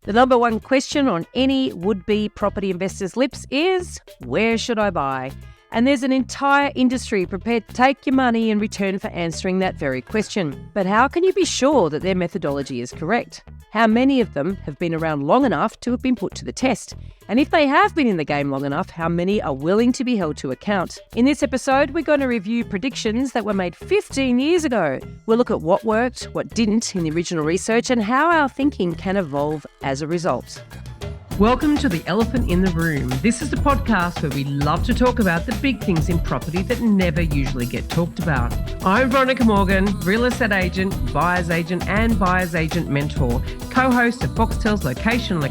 The number one question on any would-be property investor's lips is, where should I buy? And there's an entire industry prepared to take your money in return for answering that very question. But how can you be sure that their methodology is correct? How many of them have been around long enough to have been put to the test? And if they have been in the game long enough, how many are willing to be held to account? In this episode, we're going to review predictions that were made 15 years ago. We'll look at what worked, what didn't in the original research, and how our thinking can evolve as a result. Welcome to The Elephant in the Room. This is the podcast where we love to talk about the big things in property that never usually get talked about. I'm Veronica Morgan, real estate agent, buyer's agent and buyer's agent mentor, co-host of Foxtel's Location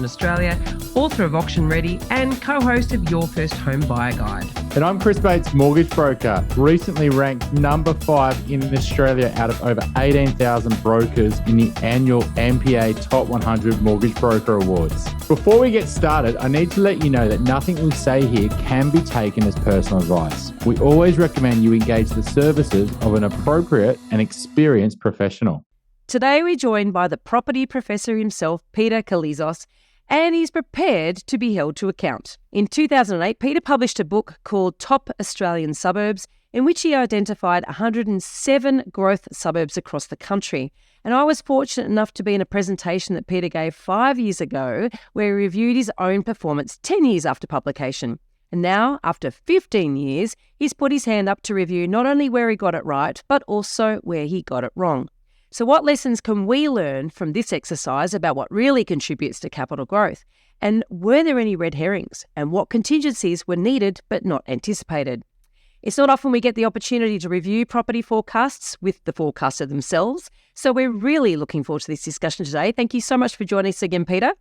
Australia, author of Auction Ready and co-host of Your First Home Buyer Guide. And I'm Chris Bates, mortgage broker, recently ranked number 5 in Australia out of over 18,000 brokers in the annual MPA Top 100 Mortgage Broker Awards. Before we get started, I need to let you know that nothing we say here can be taken as personal advice. We always recommend you engage the services of an appropriate and experienced professional. Today we're joined by the property professor himself, Peter Koulizos, and he's prepared to be held to account. In 2008, Peter published a book called Top Australian Suburbs, in which he identified 107 growth suburbs across the country. And I was fortunate enough to be in a presentation that Peter gave 5 years ago, where he reviewed his own performance 10 years after publication. And now, after 15 years, he's put his hand up to review not only where he got it right, but also where he got it wrong. So what lessons can we learn from this exercise about what really contributes to capital growth? And were there any red herrings? And what contingencies were needed but not anticipated? It's not often we get the opportunity to review property forecasts with the forecaster themselves. So we're really looking forward to this discussion today. Thank you so much for joining us again, Peter.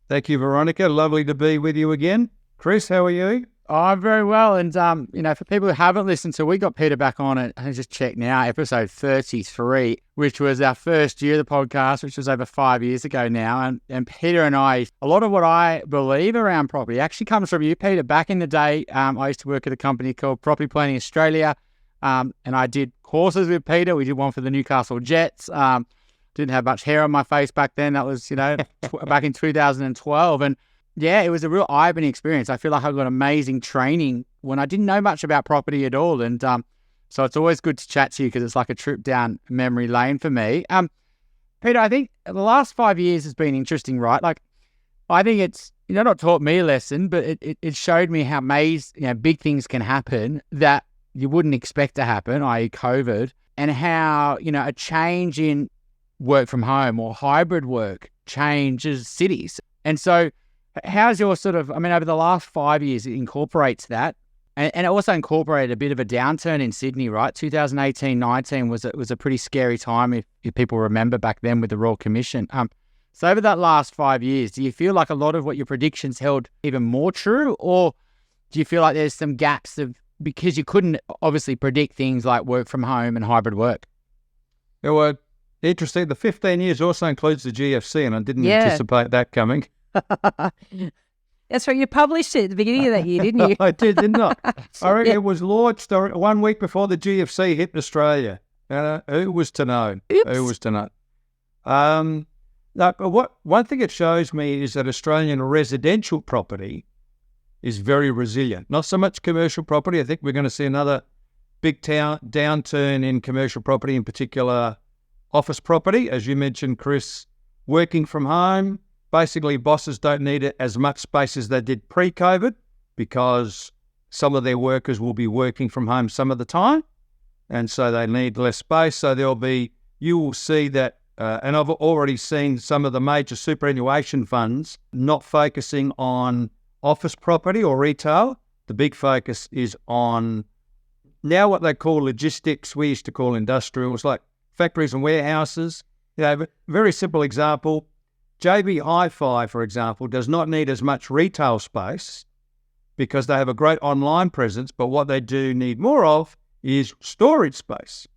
Thank you, Veronica. Lovely to be with you again. Chris, how are you? Oh, I'm very well. And, for people who haven't listened, so we got Peter back on it. I just checked now, episode 33, which was our first year of the podcast, which was over 5 years ago now. And Peter and I, a lot of what I believe around property actually comes from you, Peter. Back in the day, I used to work at a company called Property Planning Australia, and I did courses with Peter. We did one for the Newcastle Jets. Didn't have much hair on my face back then. That was, back in 2012. And yeah, it was a real eye-opening experience. I feel like I got amazing training when I didn't know much about property at all. And so it's always good to chat to you because it's like a trip down memory lane for me. Peter, I think the last 5 years has been interesting, right? Like, I think it's, not taught me a lesson, but it showed me how big things can happen that you wouldn't expect to happen, i.e. COVID, and how, a change in work from home or hybrid work changes cities. And so how's your over the last 5 years, it incorporates that, and it also incorporated a bit of a downturn in Sydney, right? 2018-19 was a pretty scary time, if people remember back then with the Royal Commission. So over that last 5 years, do you feel like a lot of what your predictions held even more true, or do you feel like there's some gaps because you couldn't obviously predict things like work from home and hybrid work? Yeah, well, interesting. The 15 years also includes the GFC, and I didn't anticipate that coming. That's right. You published it at the beginning of that year, didn't you? I did, didn't I? I reckon it was launched 1 week before the GFC hit Australia. Who was to know? Oops. Who was to know? But one thing it shows me is that Australian residential property is very resilient. Not so much commercial property. I think we're going to see another big downturn in commercial property, in particular office property. As you mentioned, Chris, working from home. Basically, bosses don't need as much space as they did pre-COVID because some of their workers will be working from home some of the time, and so they need less space. So you will see that, and I've already seen some of the major superannuation funds not focusing on office property or retail. The big focus is on now what they call logistics. We used to call industrials, like factories and warehouses. Very simple example. JB Hi-Fi, for example, does not need as much retail space because they have a great online presence, but what they do need more of is storage space.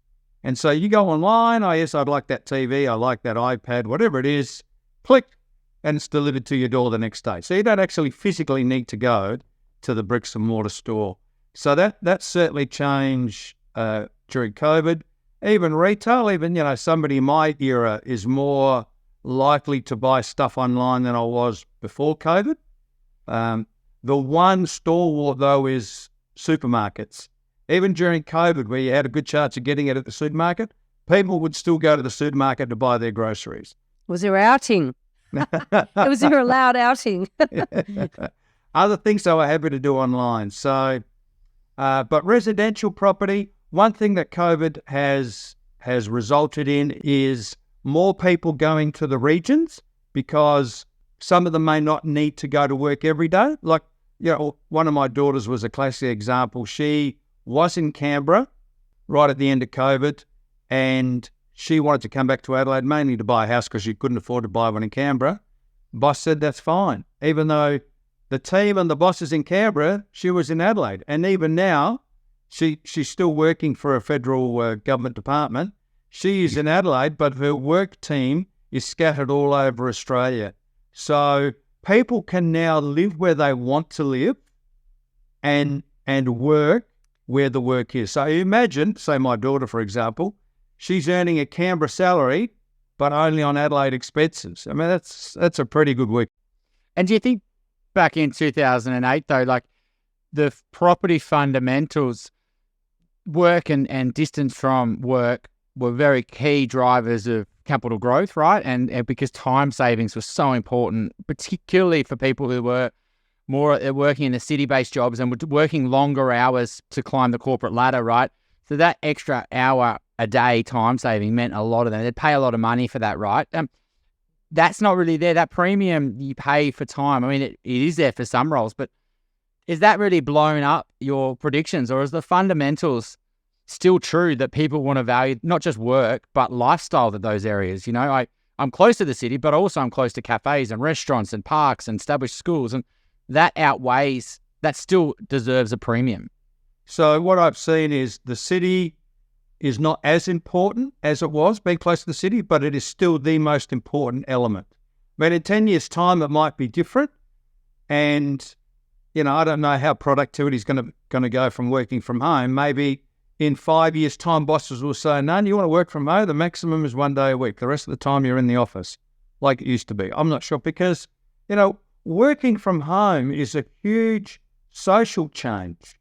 And so you go online, yes, I'd like that TV, I like that iPad, whatever it is, click, and it's delivered to your door the next day. So you don't actually physically need to go to the bricks and mortar store. So that certainly changed during COVID. Even retail, somebody in my era is more likely to buy stuff online than I was before COVID. The one stalwart, though, is supermarkets. Even during COVID, where you had a good chance of getting it at the supermarket, people would still go to the supermarket to buy their groceries. Was there outing? Was there a loud outing? Other things they were happy to do online. So, but residential property, one thing that COVID has resulted in is more people going to the regions, because some of them may not need to go to work every day. Like, one of my daughters was a classic example. She was in Canberra right at the end of COVID, and she wanted to come back to Adelaide mainly to buy a house because she couldn't afford to buy one in Canberra. Boss said that's fine. Even though the team and the boss is in Canberra, she was in Adelaide. And even now, she's still working for a federal government department. She is in Adelaide, but her work team is scattered all over Australia. So people can now live where they want to live and work where the work is. So imagine, say my daughter, for example, she's earning a Canberra salary, but only on Adelaide expenses. I mean, that's a pretty good week. And do you think back in 2008, though, like the property fundamentals, work and distance from work were very key drivers of capital growth, right? And because time savings was so important, particularly for people who were more working in the city-based jobs and were working longer hours to climb the corporate ladder, right? So that extra hour a day time saving meant a lot of them. They'd pay a lot of money for that, right? That's not really there. That premium you pay for time, I mean, it is there for some roles, but is that really blown up your predictions, or is the fundamentals still true that people want to value not just work, but lifestyle to those areas? I'm close to the city, but also I'm close to cafes and restaurants and parks and established schools, and that still deserves a premium. So what I've seen is the city is not as important as it was, being close to the city, but it is still the most important element. But in 10 years' time, it might be different. And, I don't know how productivity is going to go from working from home. Maybe in 5 years' time, bosses will say, no, you want to work from home? The maximum is 1 day a week. The rest of the time, you're in the office, like it used to be. I'm not sure, because, working from home is a huge social change.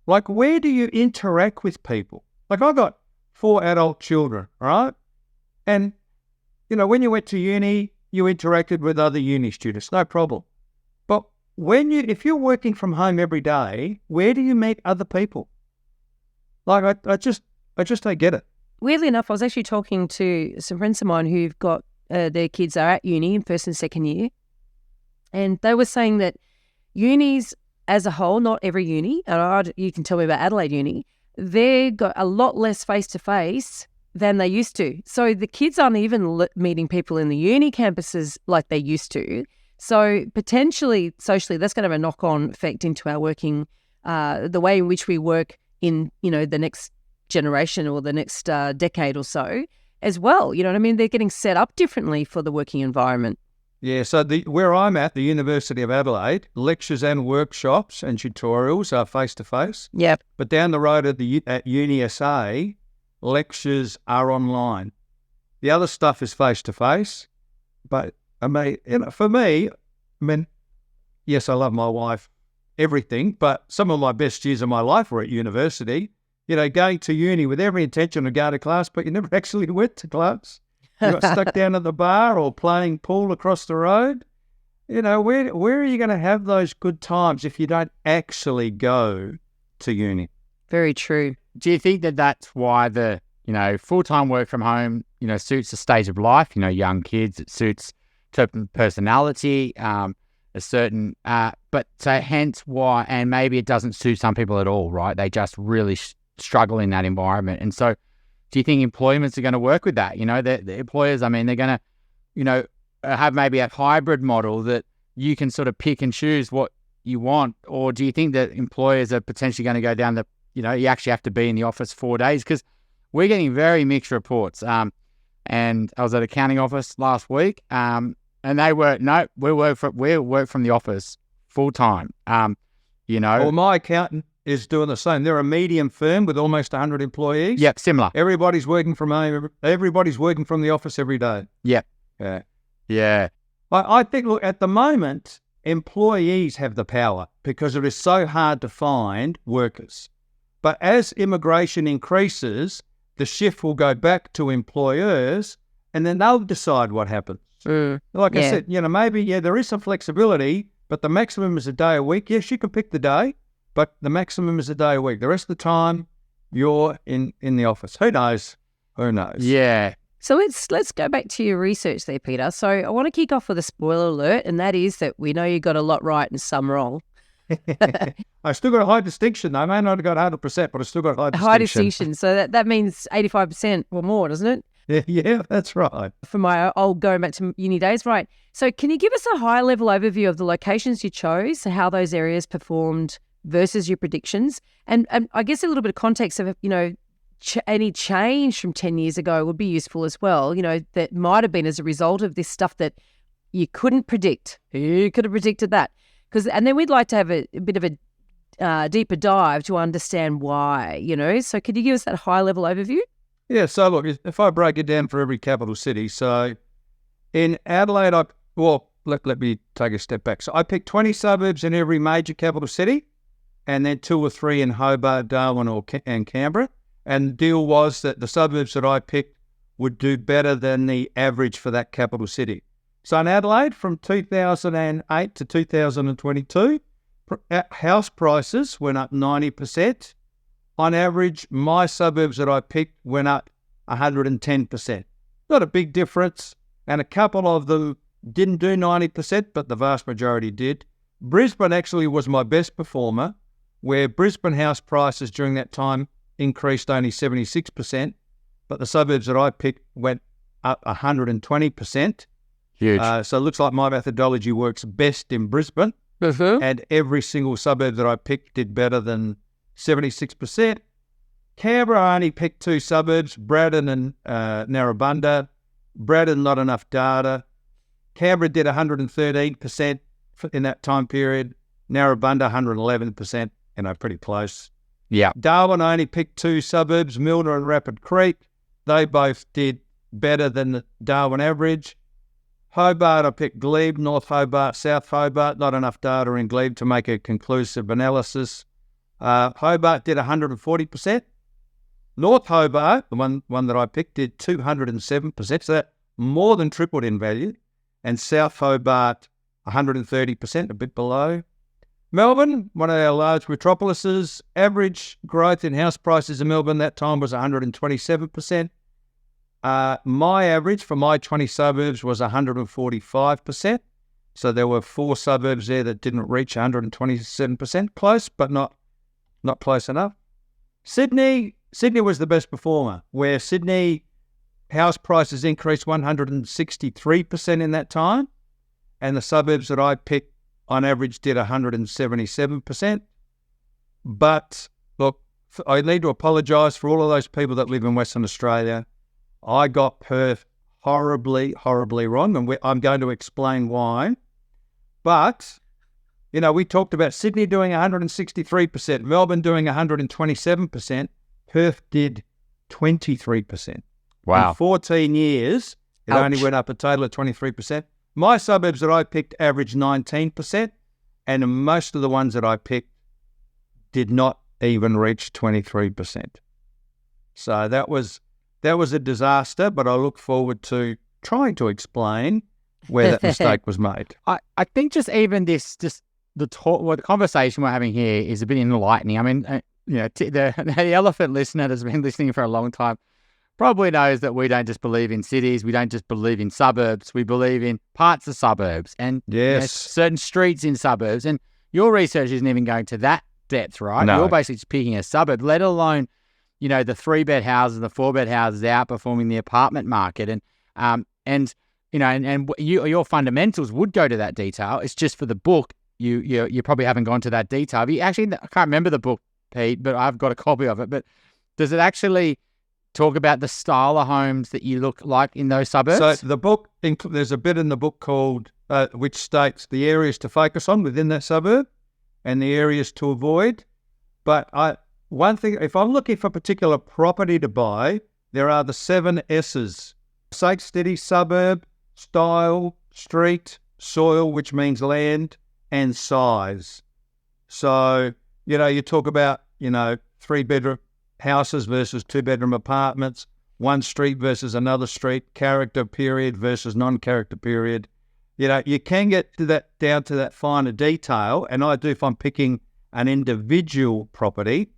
Like, where do you interact with people? Like, I've got 4 adult children, right? And, when you went to uni, you interacted with other uni students, no problem. But if you're working from home every day, where do you meet other people? Like, I just don't get it. Weirdly enough, I was actually talking to some friends of mine who've got their kids are at uni in first and second year, and they were saying that unis as a whole, not every uni, and you can tell me about Adelaide Uni, they've got a lot less face-to-face than they used to. So the kids aren't even meeting people in the uni campuses like they used to. So potentially, socially, that's going to have a knock-on effect into our working, the way in which we work in, the next generation or the next decade or so as well. You know what I mean? They're getting set up differently for the working environment. Yeah, so where I'm at, the University of Adelaide, lectures and workshops and tutorials are face-to-face. Yep. But down the road at UniSA, lectures are online. The other stuff is face-to-face. But, for me, yes, I love my wife, everything, but some of my best years of my life were at university. Going to uni with every intention of going to class, but you never actually went to class. You got stuck down at the bar or playing pool across the road. Where are you going to have those good times if you don't actually go to uni? Very true. Do you think that that's why the, full-time work from home, suits the stage of life, young kids, it suits certain personality, a certain, but so hence why, and maybe it doesn't suit some people at all, right? They just really struggle in that environment. And so do you think employments are going to work with that? The employers, they're going to, have maybe a hybrid model that you can sort of pick and choose what you want? Or do you think that employers are potentially going to go down you actually have to be in the office 4 days? Because we're getting very mixed reports. And I was at accounting office last week, and they were, no, we work from the office full time. Well, my accountant is doing the same. They're a medium firm with almost 100 employees. Yep, similar. Everybody's working from home. Everybody's working from the office every day. Yep. Yeah. Yeah. I think, look, at the moment, employees have the power because it is so hard to find workers. But as immigration increases, the shift will go back to employers and then they'll decide what happens. Like I said, maybe, there is some flexibility, but the maximum is a day a week. Yes, you can pick the day, but the maximum is a day a week. The rest of the time, you're in the office. Who knows? Who knows? Yeah. So let's go back to your research there, Peter. So I want to kick off with a spoiler alert, and that is that we know you got a lot right and some wrong. I still got a high distinction. I may not have got 100%, but I still got high distinction. High distinction. So that means 85% or more, doesn't it? Yeah, that's right. For my old going back to uni days, right. So can you give us a high-level overview of the locations you chose, how those areas performed versus your predictions, and I guess a little bit of context of, any change from 10 years ago would be useful as well, that might have been as a result of this stuff that you couldn't predict. Who could have predicted that? And then we'd like to have a bit of a deeper dive to understand why, So could you give us that high-level overview? Yeah, so look, if I break it down for every capital city, so in Adelaide, let me take a step back. So I picked 20 suburbs in every major capital city and then 2 or 3 in Hobart, Darwin and Canberra. And the deal was that the suburbs that I picked would do better than the average for that capital city. So in Adelaide, from 2008 to 2022, house prices went up 90%. On average, my suburbs that I picked went up 110%. Not a big difference, and a couple of them didn't do 90%, but the vast majority did. Brisbane actually was my best performer, where Brisbane house prices during that time increased only 76%, but the suburbs that I picked went up 120%. Huge. So it looks like my methodology works best in Brisbane, and every single suburb that I picked did better than 76%. Canberra, I only picked 2 suburbs, Braddon and Narrabundah. Braddon, not enough data. Canberra did 113% in that time period. Narrabundah, 111%, pretty close. Yeah. Darwin, I only picked 2 suburbs, Milner and Rapid Creek. They both did better than the Darwin average. Hobart, I picked Glebe, North Hobart, South Hobart. Not enough data in Glebe to make a conclusive analysis. Hobart did 140%. North Hobart, the one that I picked, did 207%, so that more than tripled in value. And South Hobart, 130%, a bit below. Melbourne, one of our large metropolises, average growth in house prices in Melbourne that time was 127%. My average for my 20 suburbs was 145%. So there were 4 suburbs there that didn't reach 127%. Close, but not close enough. Sydney was the best performer, where Sydney house prices increased 163% in that time, and the suburbs that I picked on average did 177%. But look, I need to apologise for all of those people that live in Western Australia. I got Perth horribly, horribly wrong, and I'm going to explain why. But we talked about Sydney doing 163%, Melbourne doing 127%, Perth did 23%. Wow. In 14 years, it only went up a total of 23%. My suburbs that I picked averaged 19%, and most of the ones that I picked did not even reach 23%. So that was a disaster, but I look forward to trying to explain where that mistake was made. I think the conversation we're having here is a bit enlightening. I mean, the elephant listener that's been listening for a long time probably knows that we don't just believe in cities, we don't just believe in suburbs, we believe in parts of suburbs and certain streets in suburbs. And your research isn't even going to that depth, right? No. You're basically just picking a suburb, let alone, the 3-bed houses, the 4-bed houses outperforming the apartment market. And your fundamentals would go to that detail. It's just for the book, you probably haven't gone to that detail. I can't remember the book, Pete, but I've got a copy of it. But does it actually talk about the style of homes that you look like in those suburbs? So the book, there's a bit in the book called, which states the areas to focus on within that suburb and the areas to avoid. But one thing, if I'm looking for a particular property to buy, there are the 7 S's: safe, steady, suburb, style, street, soil, which means land, and size. So, you talk about, 3-bedroom houses versus 2-bedroom apartments, one street versus another street, character period versus non-character period. You can get to that down to that finer detail, and I do if I'm picking an individual property,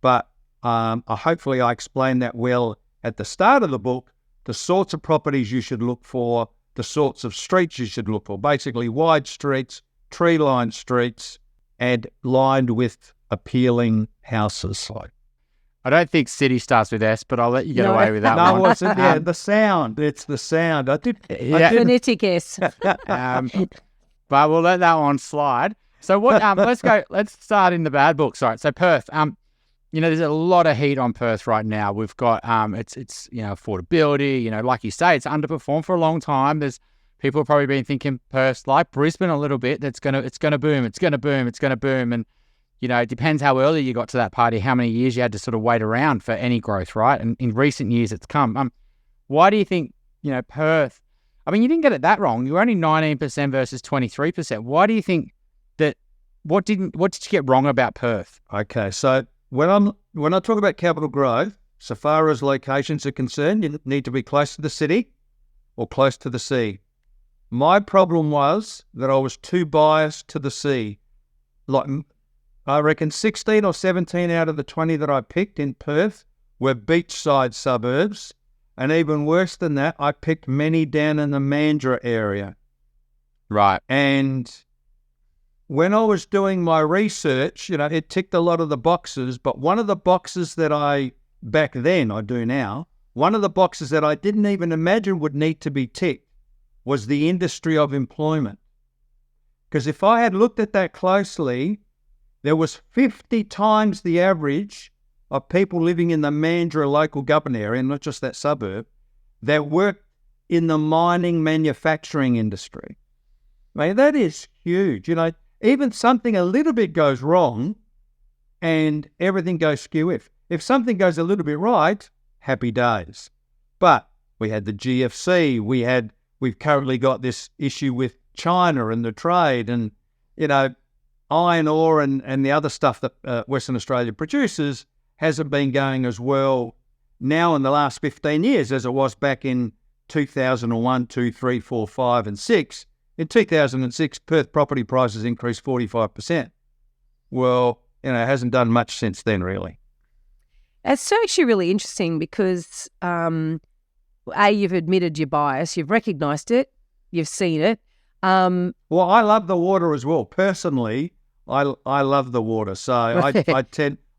but hopefully I explained that well at the start of the book, the sorts of properties you should look for, the sorts of streets you should look for, basically wide streets, tree-lined streets, and lined with appealing houses. I don't think city starts with S, but I'll let you get away with that No, one. what's it? Yeah, the sound. It's the sound. I did. Phonetic S. But we'll let that one slide. So what? Let's start in the bad books. All right. So Perth. There's a lot of heat on Perth right now. We've got it's affordability. Like you say, it's underperformed for a long time. There's people have probably been thinking Perth, like Brisbane, a little bit. It's gonna boom. It's gonna boom. And it depends how early you got to that party, how many years you had to sort of wait around for any growth, right? And in recent years, it's come. Why do you think Perth? I mean, you didn't get it that wrong. You were only 19% versus 23%. Why do you think that? What did you get wrong about Perth? Okay, so when I talk about capital growth, so far as locations are concerned, you need to be close to the city or close to the sea. My problem was that I was too biased to the sea. Like, I reckon 16 or 17 out of the 20 that I picked in Perth were beachside suburbs. And even worse than that, I picked many down in the Mandurah area. Right. And when I was doing my research, it ticked a lot of the boxes, but one of the boxes that I do now, one of the boxes that I didn't even imagine would need to be ticked was the industry of employment. Because if I had looked at that closely, there was 50 times the average of people living in the Mandurah local government area, not just that suburb, that worked in the mining manufacturing industry. Man, that is huge. Even something a little bit goes wrong and everything goes skew. If something goes a little bit right, happy days. But we had the GFC, we've currently got this issue with China and the trade and, iron ore and the other stuff that Western Australia produces hasn't been going as well now in the last 15 years as it was back in 2001, 2, 3, 4, 5 and 6. In 2006, Perth property prices increased 45%. Well, it hasn't done much since then, really. It's actually really interesting because, you've admitted your bias, you've recognised it, you've seen it. Well, I love the water as well. Personally, I love the water. So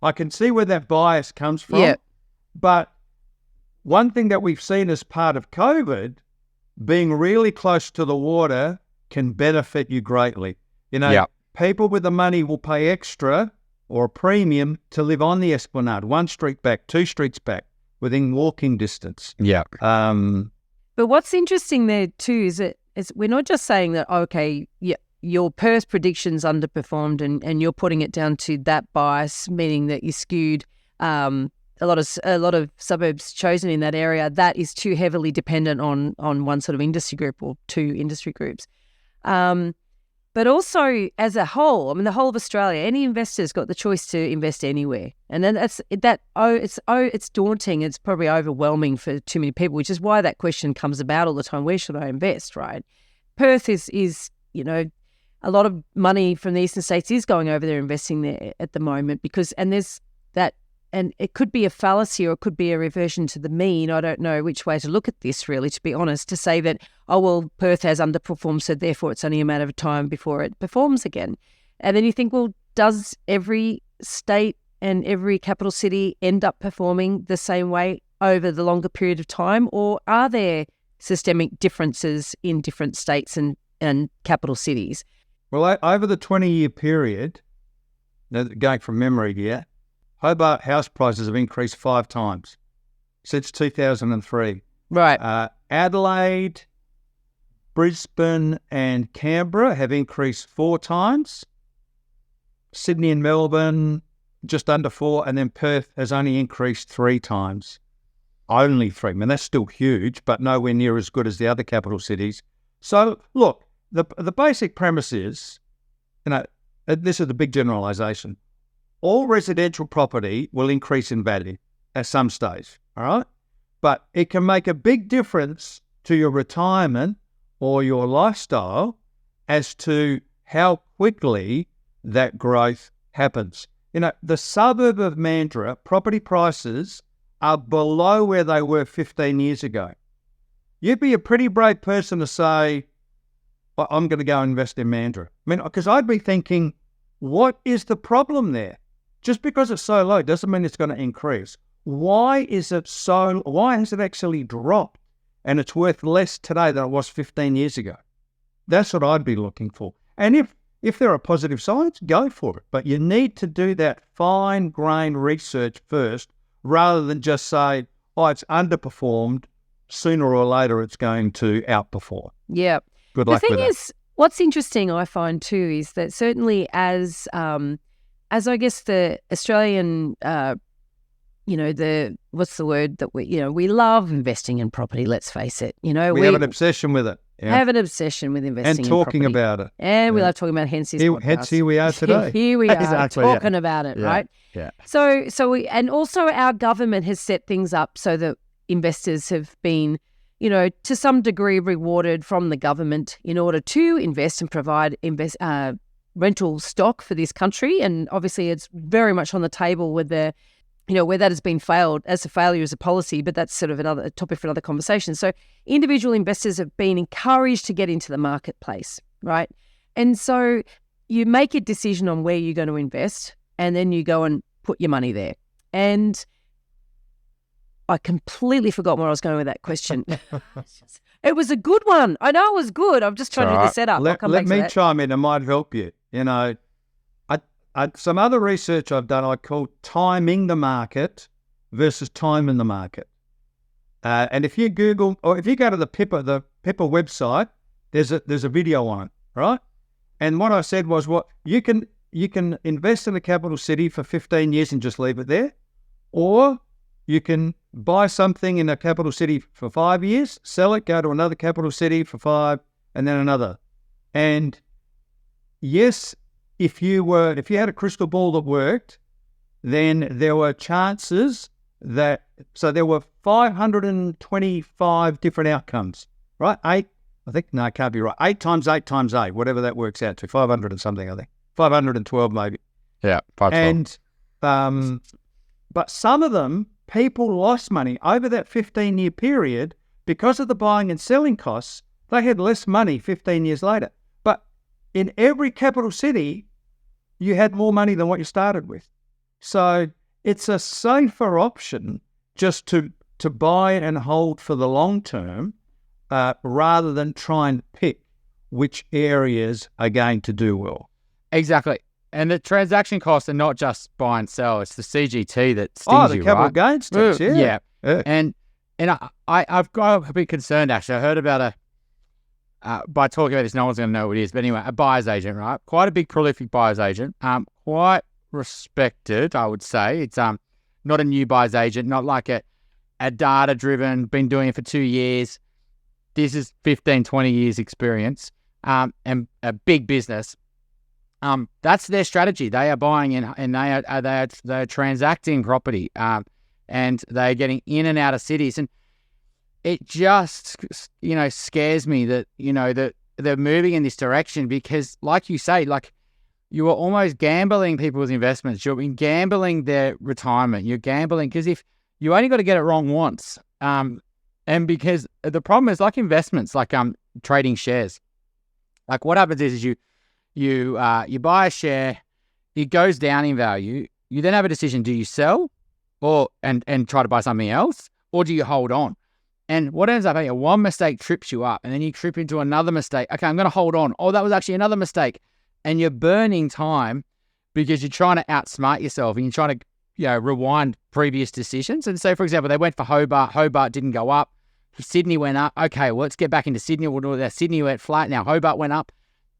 I can see where that bias comes from. Yeah. But one thing that we've seen as part of COVID, being really close to the water can benefit you greatly. People with the money will pay extra or a premium to live on the Esplanade, 1 street back, 2 streets back, within walking distance. Yeah. But what's interesting there too is we're not just saying that, your Perth predictions underperformed and you're putting it down to that bias, meaning that you skewed a lot of suburbs chosen in that area, that is too heavily dependent on one sort of industry group or 2 industry groups. But also as a whole, the whole of Australia, any investor's got the choice to invest anywhere. And then it's daunting. It's probably overwhelming for too many people, which is why that question comes about all the time. Where should I invest, right? Perth is a lot of money from the eastern states is going over there investing there at the moment and it could be a fallacy or it could be a reversion to the mean. I don't know which way to look at this, really, to be honest, to say that, Perth has underperformed, so therefore it's only a matter of time before it performs again. And then you think, well, does every state and every capital city end up performing the same way over the longer period of time, or are there systemic differences in different states and capital cities? Well, over the 20-year period, going from memory here, Hobart house prices have increased 5 times since 2003. Right. Adelaide, Brisbane and Canberra have increased 4 times. Sydney and Melbourne, just under 4. And then Perth has only increased 3 times. Only 3. That's still huge, but nowhere near as good as the other capital cities. So look, the basic premise is, this is the big generalisation. All residential property will increase in value at some stage, all right? But it can make a big difference to your retirement or your lifestyle as to how quickly that growth happens. The suburb of Mandurah, property prices are below where they were 15 years ago. You'd be a pretty brave person to say, well, I'm going to go invest in Mandurah. Because I'd be thinking, what is the problem there? Just because it's so low doesn't mean it's going to increase. Why has it actually dropped and it's worth less today than it was 15 years ago? That's what I'd be looking for. And if there are positive signs, go for it. But you need to do that fine-grained research first rather than just say, oh, it's underperformed. Sooner or later, it's going to outperform. Yeah. Good luck with that. The thing is, what's interesting I find too is that certainly as I guess the Australian, what's the word that we love investing in property, let's face it. We have an obsession with it. Yeah. Have an obsession with investing and talking in property. about it. And we love talking about it, hence this podcast. Hence here we are today. Here we are Exactly, talking about it, right? Yeah. So and also our government has set things up so that investors have been, to some degree rewarded from the government in order to invest and provide rental stock for this country. And obviously it's very much on the table with the, where that has been failed as a failure as a policy, but that's sort of another topic for another conversation. So individual investors have been encouraged to get into the marketplace, right? And so you make a decision on where you're going to invest and then you go and put your money there. And I completely forgot where I was going with that question. It was a good one. I know it was good. I'm just trying to do the setup. Let me chime in. It might help you. Some other research I've done, I call timing the market versus time in the market. And if you Google or if you go to the Pippa website, there's a video on it, right? And what I said was, you can invest in a capital city for 15 years and just leave it there, or you can buy something in a capital city for 5 years, sell it, go to another capital city for 5, and then another. And yes, if you had a crystal ball that worked, then there were chances so there were 525 different outcomes, right? It can't be right. 8 times 8 times 8, whatever that works out to, 500 and something, I think. 512 maybe. Yeah, 512. And, but some of them, people lost money over that 15-year period because of the buying and selling costs. They had less money 15 years later. But in every capital city, you had more money than what you started with. So it's a safer option just to buy and hold for the long term rather than try and pick which areas are going to do well. Exactly. And the transaction costs are not just buy and sell; it's the CGT that stings the you, capital right? gains tax, yeah. And I've got a bit concerned actually. I heard about by talking about this, no one's going to know what it is. But anyway, a buyer's agent, right? Quite a big, prolific buyer's agent. Quite respected, I would say. It's not a new buyer's agent, not like a data-driven, been doing it for 2 years. This is 15, 20 years experience, and a big business. That's their strategy. They are buying and they are transacting property, and they're getting in and out of cities. And it just, scares me that, that they're moving in this direction because, like you say, you are almost gambling people's investments. You're gambling their retirement. You're gambling because if you only got to get it wrong once, and because the problem is like investments, like trading shares. Like what happens is you buy a share, it goes down in value. You then have a decision: do you sell, and try to buy something else, or do you hold on? And what ends up happening, one mistake trips you up, and then you trip into another mistake. Okay, I'm going to hold on. Oh, that was actually another mistake. And you're burning time because you're trying to outsmart yourself and you're trying to, rewind previous decisions. And so, for example, they went for Hobart. Hobart didn't go up. Sydney went up. Okay, well, let's get back into Sydney. We'll do that. Sydney went flat. Now Hobart went up.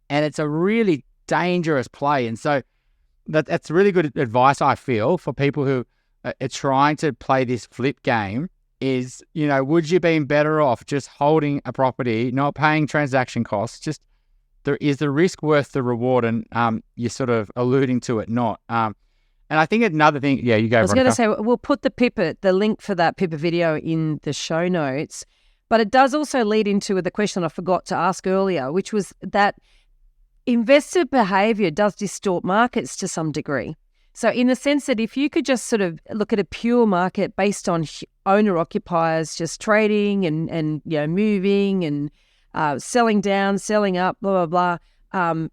And it's a really dangerous play. And so that's really good advice, I feel, for people who are trying to play this flip game is, would you been better off just holding a property, not paying transaction costs? Just is the risk worth the reward? And you're sort of alluding to it not. And I think another thing, you go. I was going to say, we'll put the link for that Pippa video in the show notes, but it does also lead into the question I forgot to ask earlier, which was that investor behaviour does distort markets to some degree. So in the sense that if you could just sort of look at a pure market based on owner-occupiers just trading and moving and selling down, selling up, blah, blah, blah,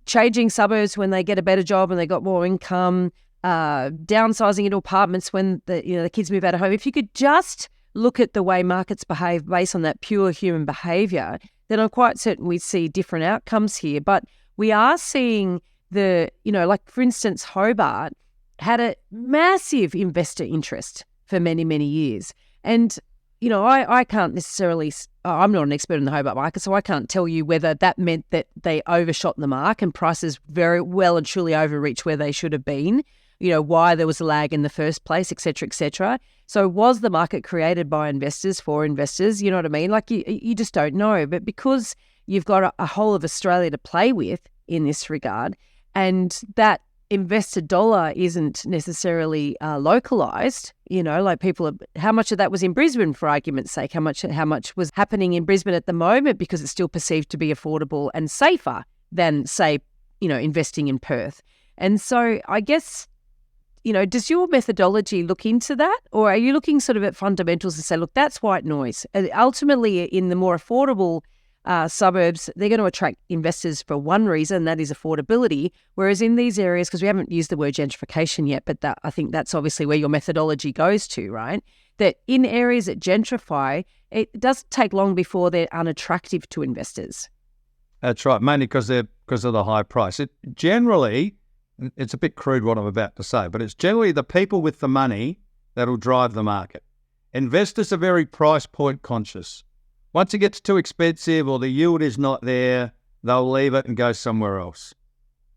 changing suburbs when they get a better job and they got more income, downsizing into apartments when the kids move out of home. If you could just look at the way markets behave based on that pure human behaviour, then I'm quite certain we'd see different outcomes here. But we are seeing like for instance, Hobart had a massive investor interest for many, many years. And, I can't necessarily, I'm not an expert in the Hobart market, so I can't tell you whether that meant that they overshot the mark and prices very well and truly overreached where they should have been, why there was a lag in the first place, et cetera, et cetera. So was the market created by investors for investors? You know what I mean? Like you just don't know. But because you've got a whole of Australia to play with in this regard, and that investor dollar isn't necessarily localised, like how much of that was in Brisbane, for argument's sake, how much was happening in Brisbane at the moment because it's still perceived to be affordable and safer than, say, investing in Perth. And so I guess, does your methodology look into that, or are you looking sort of at fundamentals and say, look, that's white noise? And ultimately, in the more affordable suburbs, they're going to attract investors for one reason, that is affordability. Whereas in these areas, because we haven't used the word gentrification yet, but I think that's obviously where your methodology goes to, right? That in areas that gentrify, it doesn't take long before they're unattractive to investors. That's right, mainly because of the high price. It's a bit crude what I'm about to say, but it's generally the people with the money that'll drive the market. Investors are very price point conscious. Once it gets too expensive or the yield is not there, they'll leave it and go somewhere else.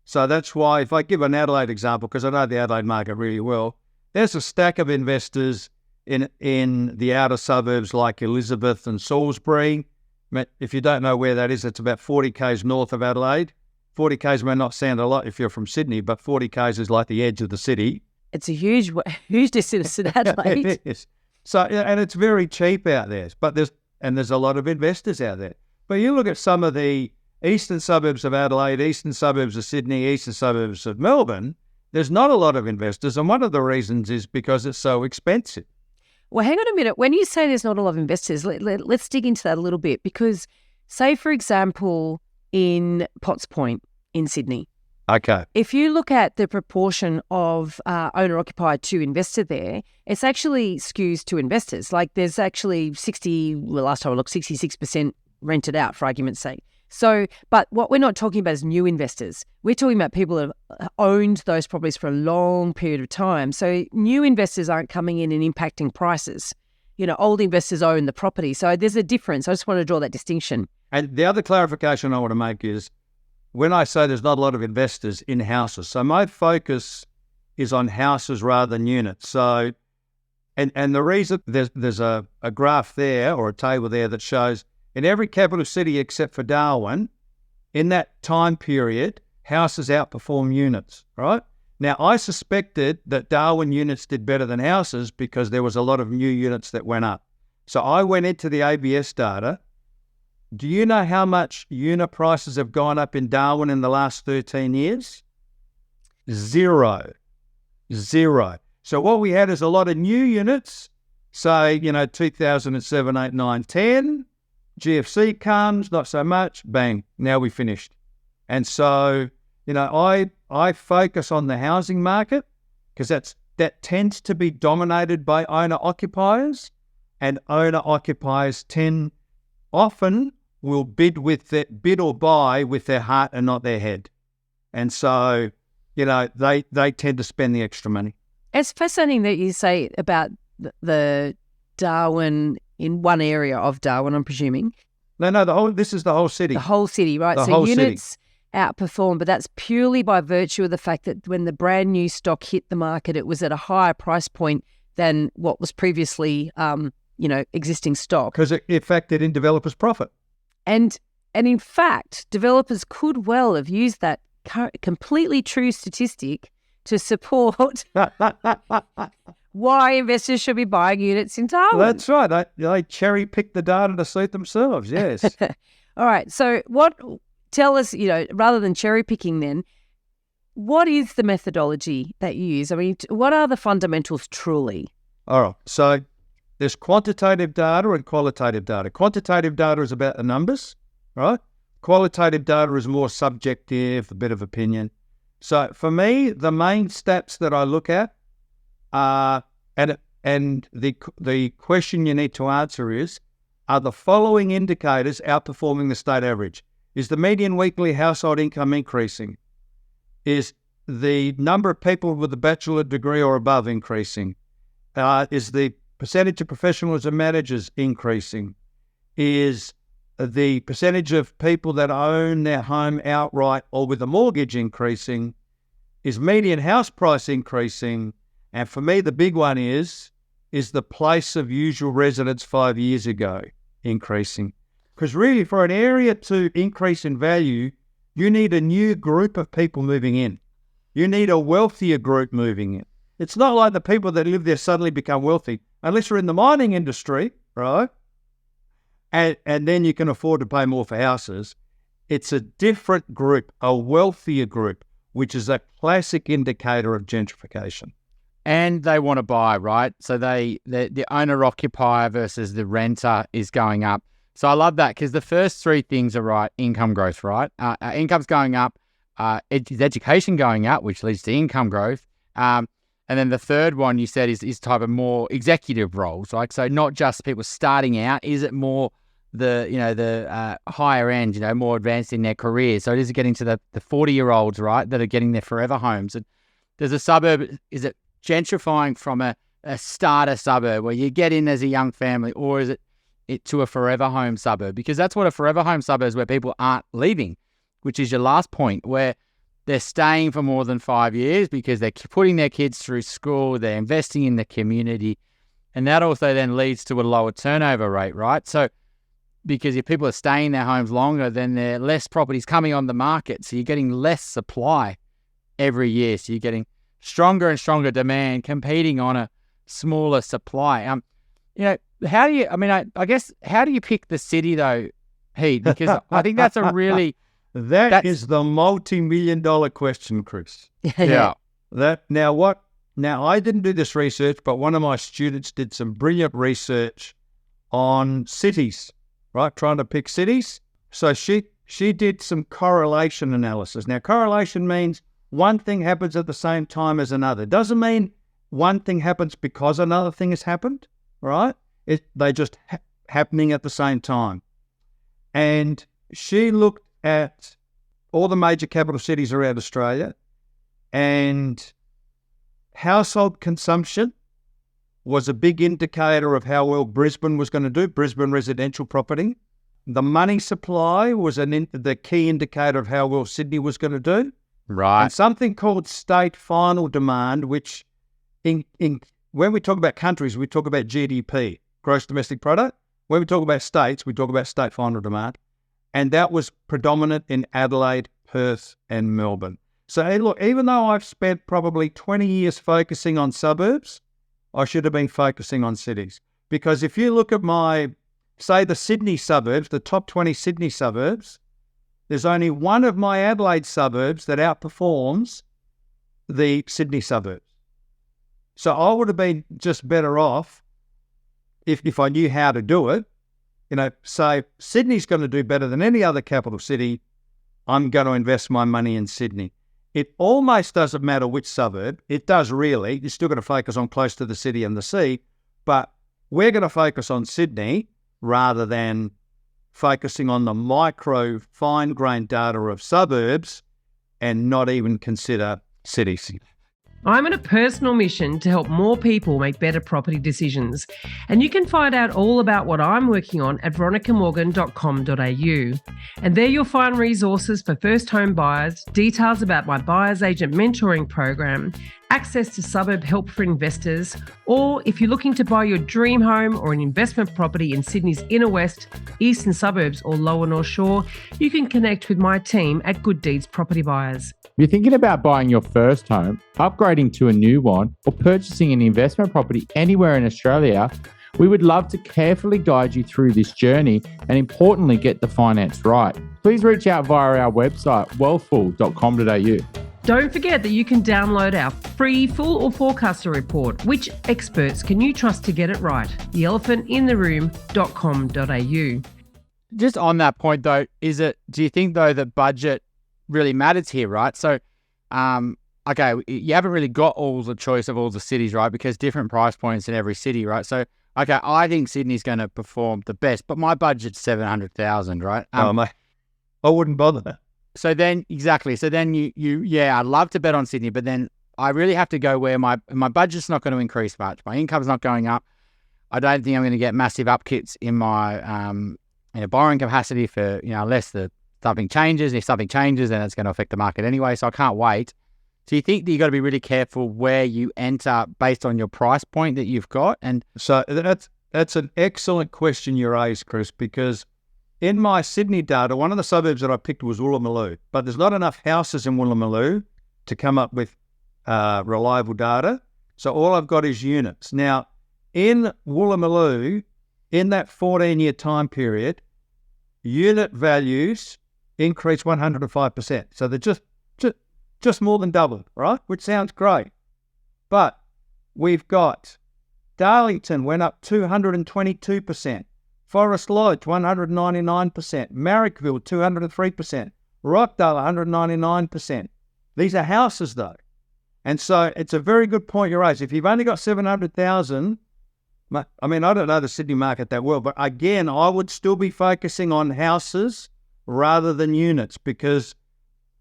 So that's why, if I give an Adelaide example, because I know the Adelaide market really well, there's a stack of investors in the outer suburbs like Elizabeth and Salisbury. If you don't know where that is, it's about 40 k's north of Adelaide. 40 k's may not sound a lot if you're from Sydney, but 40 k's is like the edge of the city. It's a huge distance in Adelaide. It is. So, and it's very cheap out there, but there's a lot of investors out there. But you look at some of the eastern suburbs of Adelaide, eastern suburbs of Sydney, eastern suburbs of Melbourne, there's not a lot of investors. And one of the reasons is because it's so expensive. Well, hang on a minute. When you say there's not a lot of investors, let's dig into that a little bit. Because say, for example, in Potts Point in Sydney. Okay. If you look at the proportion of owner-occupied to investor there, it's actually skews to investors. Like there's actually last time I looked, 66% rented out, for argument's sake. So, but what we're not talking about is new investors. We're talking about people that have owned those properties for a long period of time. So new investors aren't coming in and impacting prices. Old investors own the property. So there's a difference. I just want to draw that distinction. And the other clarification I want to make is, when I say there's not a lot of investors in houses, so my focus is on houses rather than units. So, and the reason there's a graph there or a table there that shows in every capital city except for Darwin, in that time period, houses outperform units, right? Now, I suspected that Darwin units did better than houses because there was a lot of new units that went up. So I went into the ABS data. Do you know how much unit prices have gone up in Darwin in the last 13 years? Zero. So what we had is a lot of new units, say, 2007, 8, 9, 10. GFC comes, not so much, bang, now we finished. And so, I focus on the housing market because that tends to be dominated by owner-occupiers, and owner-occupiers often will bid or buy with their heart and not their head. And so, they tend to spend the extra money. It's fascinating that you say about the Darwin, in one area of Darwin, I'm presuming. No, this is the whole city. The whole city, right? So units outperform, but that's purely by virtue of the fact that when the brand new stock hit the market, it was at a higher price point than what was previously existing stock. Because it affected in developers' profit. And in fact, developers could well have used that completely true statistic to support why investors should be buying units in Darwin. That's right. They cherry-pick the data to suit themselves, yes. All right. So tell us, rather than cherry-picking then, what is the methodology that you use? I mean, what are the fundamentals truly? All right. So there's quantitative data and qualitative data. Quantitative data is about the numbers, right? Qualitative data is more subjective, a bit of opinion. So for me, the main stats that I look at are, and the question you need to answer is, are the following indicators outperforming the state average? Is the median weekly household income increasing? Is the number of people with a bachelor degree or above increasing? Is the percentage of professionals and managers increasing? Is the percentage of people that own their home outright or with a mortgage increasing? Is median house price increasing? And for me, the big one is the place of usual residence 5 years ago increasing? Because really, for an area to increase in value, you need a new group of people moving in. You need a wealthier group moving in. It's not like the people that live there suddenly become wealthy, unless you're in the mining industry, right? And then you can afford to pay more for houses. It's a different group, a wealthier group, which is a classic indicator of gentrification. And they want to buy, right? So the owner-occupier versus the renter is going up. So I love that because the first three things are right. Income growth, right? Income's going up. Is education going up, which leads to income growth. And then the third one you said is type of more executive roles, like so not just people starting out. Is it more the higher end, more advanced in their careers? So it is getting to the 40-year-olds, right, that are getting their forever homes. And there's a suburb. Is it gentrifying from a starter suburb where you get in as a young family, or is it to a forever home suburb? Because that's what a forever home suburb is, where people aren't leaving, which is your last point, where they're staying for more than 5 years because they're putting their kids through school, they're investing in the community, and that also then leads to a lower turnover rate, right? So because if people are staying in their homes longer, then there are less properties coming on the market, so you're getting less supply every year, so you're getting stronger and stronger demand competing on a smaller supply. How do you, I guess, how do you pick the city though, Pete? Because I think that's a really... That is the multi-million-dollar question, Chris. Yeah. Now, I didn't do this research, but one of my students did some brilliant research on cities, right? Trying to pick cities. So she did some correlation analysis. Now, correlation means one thing happens at the same time as another. It doesn't mean one thing happens because another thing has happened, right? They just happening at the same time. And she looked at all the major capital cities around Australia, and household consumption was a big indicator of how well Brisbane was going to do, Brisbane residential property. The money supply was the key indicator of how well Sydney was going to do. Right. And something called state final demand, which when we talk about countries, we talk about GDP, gross domestic product. When we talk about states, we talk about state final demand. And that was predominant in Adelaide, Perth, and Melbourne. So look, even though I've spent probably 20 years focusing on suburbs, I should have been focusing on cities. Because if you look at the Sydney suburbs, the top 20 Sydney suburbs, there's only one of my Adelaide suburbs that outperforms the Sydney suburbs. So I would have been just better off if I knew how to do it. Say Sydney's going to do better than any other capital city, I'm going to invest my money in Sydney. It almost doesn't matter which suburb. It does really. You're still going to focus on close to the city and the sea, but we're going to focus on Sydney rather than focusing on the micro fine-grained data of suburbs and not even consider cities. I'm on a personal mission to help more people make better property decisions. And you can find out all about what I'm working on at veronicamorgan.com.au. And there you'll find resources for first home buyers, details about my buyer's agent mentoring program, access to suburb help for investors, or if you're looking to buy your dream home or an investment property in Sydney's inner west, eastern suburbs or lower North Shore, you can connect with my team at Good Deeds Property Buyers. If you're thinking about buying your first home, upgrading to a new one, or purchasing an investment property anywhere in Australia, we would love to carefully guide you through this journey and importantly get the finance right. Please reach out via our website, wealthful.com.au. Don't forget that you can download our free full or forecaster report. Which experts can you trust to get it right? theelephantintheroom.com.au. Just on that point though, do you think though that budget really matters here, right? So, okay, you haven't really got all the choice of all the cities, right? Because different price points in every city, right? So, okay, I think Sydney's going to perform the best, but my budget's 700,000, right? I wouldn't bother. So then, exactly. So then I'd love to bet on Sydney, but then I really have to go where my budget's not going to increase much. My income's not going up. I don't think I'm going to get massive upkicks in my borrowing capacity for, unless something changes. If something changes, then it's going to affect the market anyway. So I can't wait. So you think that you've got to be really careful where you enter based on your price point that you've got? And so that's an excellent question you raised, Chris, because in my Sydney data, one of the suburbs that I picked was Woolloomooloo, but there's not enough houses in Woolloomooloo to come up with reliable data. So all I've got is units. Now, in Woolloomooloo, in that 14-year time period, unit values increased 105%. So they're just more than doubled, right? Which sounds great. But we've got Darlington went up 222%. Forest Lodge, 199%. Marrickville, 203%. Rockdale, 199%. These are houses, though. And so it's a very good point you raise. If you've only got 700,000, I don't know the Sydney market that well, but again, I would still be focusing on houses rather than units because,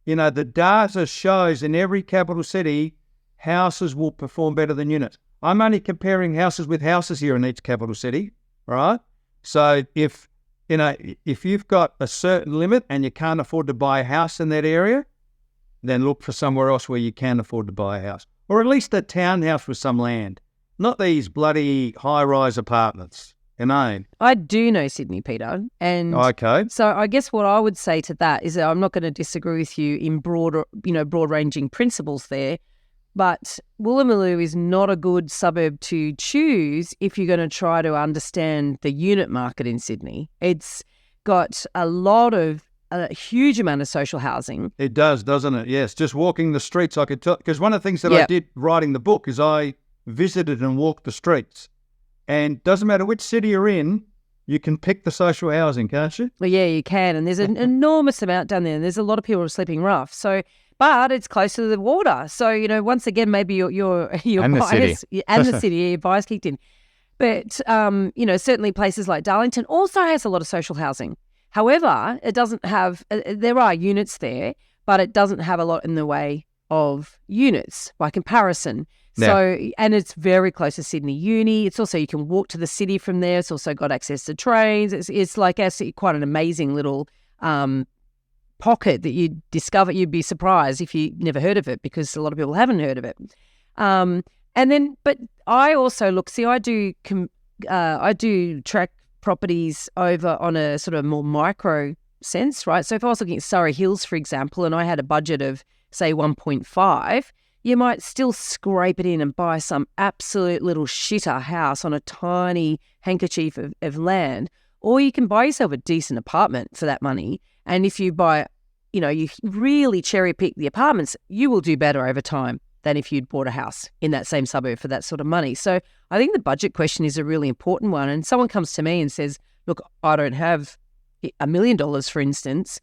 the data shows in every capital city, houses will perform better than units. I'm only comparing houses with houses here in each capital city, right? So if you've got a certain limit and you can't afford to buy a house in that area, then look for somewhere else where you can afford to buy a house. Or at least a townhouse with some land. Not these bloody high-rise apartments. I do know Sydney, Peter. And okay. So I guess what I would say to that is that I'm not going to disagree with you in broad-ranging principles there. But Woolloomooloo is not a good suburb to choose if you're going to try to understand the unit market in Sydney. It's got a huge amount of social housing. It does, doesn't it? Yes. Just walking the streets, I could tell. Because one of the things that I did writing the book is I visited and walked the streets. And doesn't matter which city you're in, you can pick the social housing, can't you? Well, yeah, you can. And there's an enormous amount down there. And there's a lot of people who are sleeping rough. But it's close to the water. So, once again, maybe your and bias the and the city, your bias kicked in. But, certainly places like Darlington also has a lot of social housing. However, it doesn't have, there are units there, but it doesn't have a lot in the way of units by comparison. Yeah. So, and it's very close to Sydney Uni. It's also, you can walk to the city from there. It's also got access to trains. It's like actually quite an amazing little pocket that you'd discover. You'd be surprised if you never heard of it because a lot of people haven't heard of it. But I also look, I do track properties over on a sort of more micro sense, right? So if I was looking at Surrey Hills, for example, and I had a budget of, say, 1.5, you might still scrape it in and buy some absolute little shitter house on a tiny handkerchief of land, or you can buy yourself a decent apartment for that money. And if you buy, you really cherry pick the apartments, you will do better over time than if you'd bought a house in that same suburb for that sort of money. So I think the budget question is a really important one. And someone comes to me and says, look, I don't have $1 million, for instance.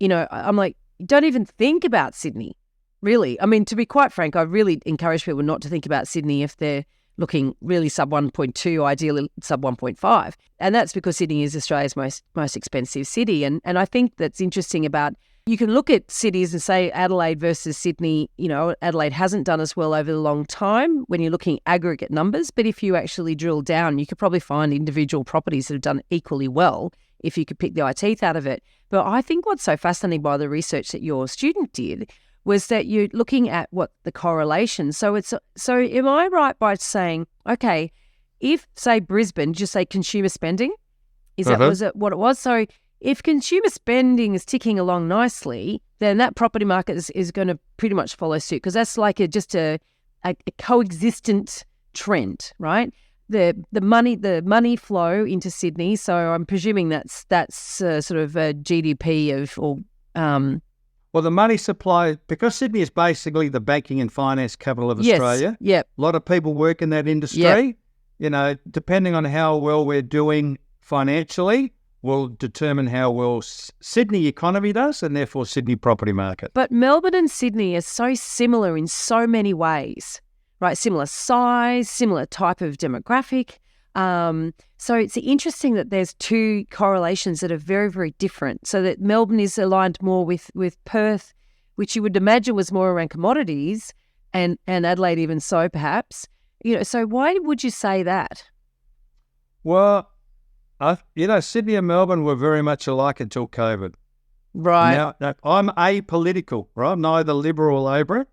I'm like, don't even think about Sydney, really. I mean, to be quite frank, I really encourage people not to think about Sydney if they're looking really sub 1.2, ideally sub 1.5. And that's because Sydney is Australia's most expensive city. And I think that's interesting about You can look at cities and say Adelaide versus Sydney. You know, Adelaide hasn't done as well over a long time when you're looking aggregate numbers. But if you actually drill down, you could probably find individual properties that have done equally well if you could pick the eye teeth out of it. But I think what's so fascinating by the research that your student did was that you're looking at what the correlation. So am I right by saying, okay, if, say, Brisbane, just say consumer spending, was it what it was? So if consumer spending is ticking along nicely, then that property market is going to pretty much follow suit, because that's like just a coexistent trend, right? The money flow into Sydney. So I'm presuming that's sort of a GDP Well, the money supply, because Sydney is basically the banking and finance capital of Australia. Yep. A lot of people work in that industry. Yep. You know, depending on how well we're doing financially, will determine how well Sydney economy does, and therefore Sydney property market. But Melbourne and Sydney are so similar in so many ways, right? Similar size, similar type of demographic. So it's interesting that there's two correlations that are very, very different. So that Melbourne is aligned more with Perth, which you would imagine was more around commodities, and Adelaide even so, perhaps. You know, so why would you say that? Well, Sydney and Melbourne were very much alike until COVID. Right. Now, I'm apolitical, right? I'm neither Liberal or Labor,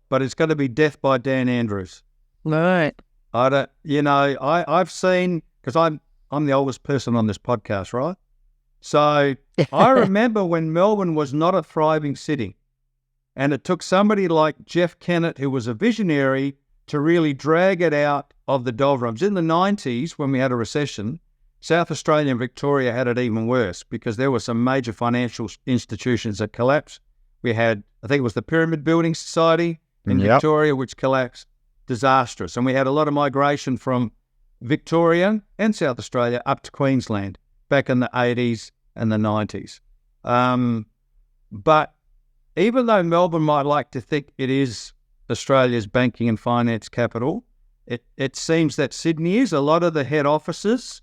but it's going to be death by Dan Andrews. Right. I've seen, because I'm the oldest person on this podcast, right? So I remember when Melbourne was not a thriving city, and it took somebody like Jeff Kennett, who was a visionary, to really drag it out of the doldrums. In the 90s, when we had a recession, South Australia and Victoria had it even worse, because there were some major financial institutions that collapsed. We had, I think it was the Pyramid Building Society in Victoria, which collapsed. Disastrous. And we had a lot of migration from Victoria and South Australia up to Queensland back in the 80s and the 90s. But even though Melbourne might like to think it is Australia's banking and finance capital, it seems that Sydney is. A lot of the head offices,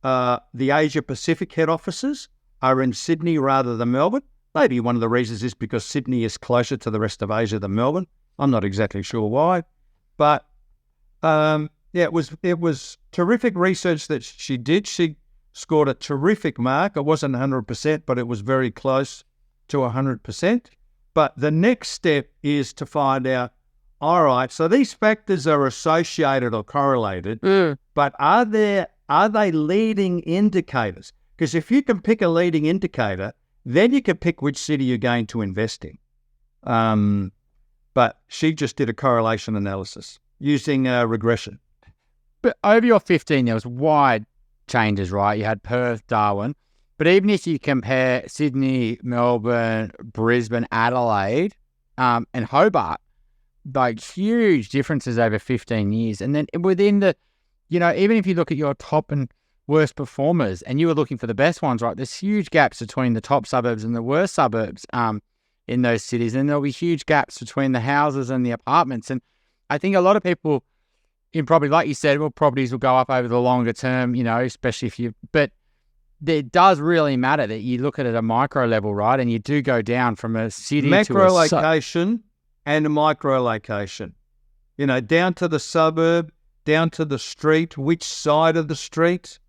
the Asia-Pacific head offices, are in Sydney rather than Melbourne. Maybe one of the reasons is because Sydney is closer to the rest of Asia than Melbourne. I'm not exactly sure why. But, it was terrific research that she did. She scored a terrific mark. It wasn't 100%, but it was very close to 100%. But the next step is to find out, all right, so these factors are associated or correlated, but are they leading indicators? Because if you can pick a leading indicator, then you can pick which city you're going to invest in. But she just did a correlation analysis using regression. But over your 15, there was wide changes, right? You had Perth, Darwin. But even if you compare Sydney, Melbourne, Brisbane, Adelaide, and Hobart, like huge differences over 15 years. And then within the, even if you look at your top and worst performers, and you were looking for the best ones, right? There's huge gaps between the top suburbs and the worst suburbs in those cities. And there'll be huge gaps between the houses and the apartments. And I think a lot of people in property, like you said, well, properties will go up over the longer term, especially but it does really matter that you look at it at a micro level, right? And you do go down from a city macro to a location and a micro location, down to the suburb, down to the street, which side of the street.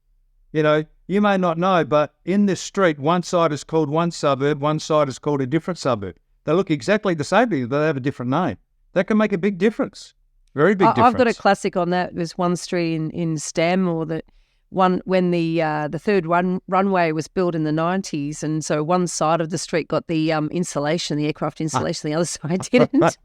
You may not know, but in this street, one side is called one suburb, one side is called a different suburb. They look exactly the same, but they have a different name. That can make a big difference. Very big difference. I've got a classic on that. There's one street in Stam, or the one when the third runway was built in the 90s, and so one side of the street got the insulation, the aircraft insulation, the other side didn't.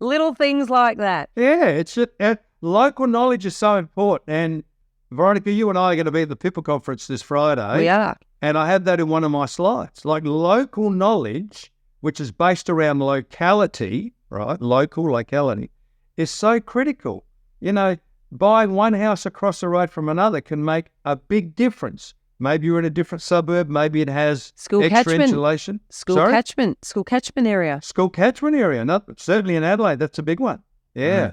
Little things like that. Yeah, local knowledge is so important. And Veronica, you and I are going to be at the Pippa conference this Friday. We are. And I had that in one of my slides. Like local knowledge, which is based around locality, right? Local locality is so critical. Buying one house across the road from another can make a big difference. Maybe you're in a different suburb. Maybe it has school extra catchment. insulation. School catchment area. Certainly in Adelaide, that's a big one. Yeah.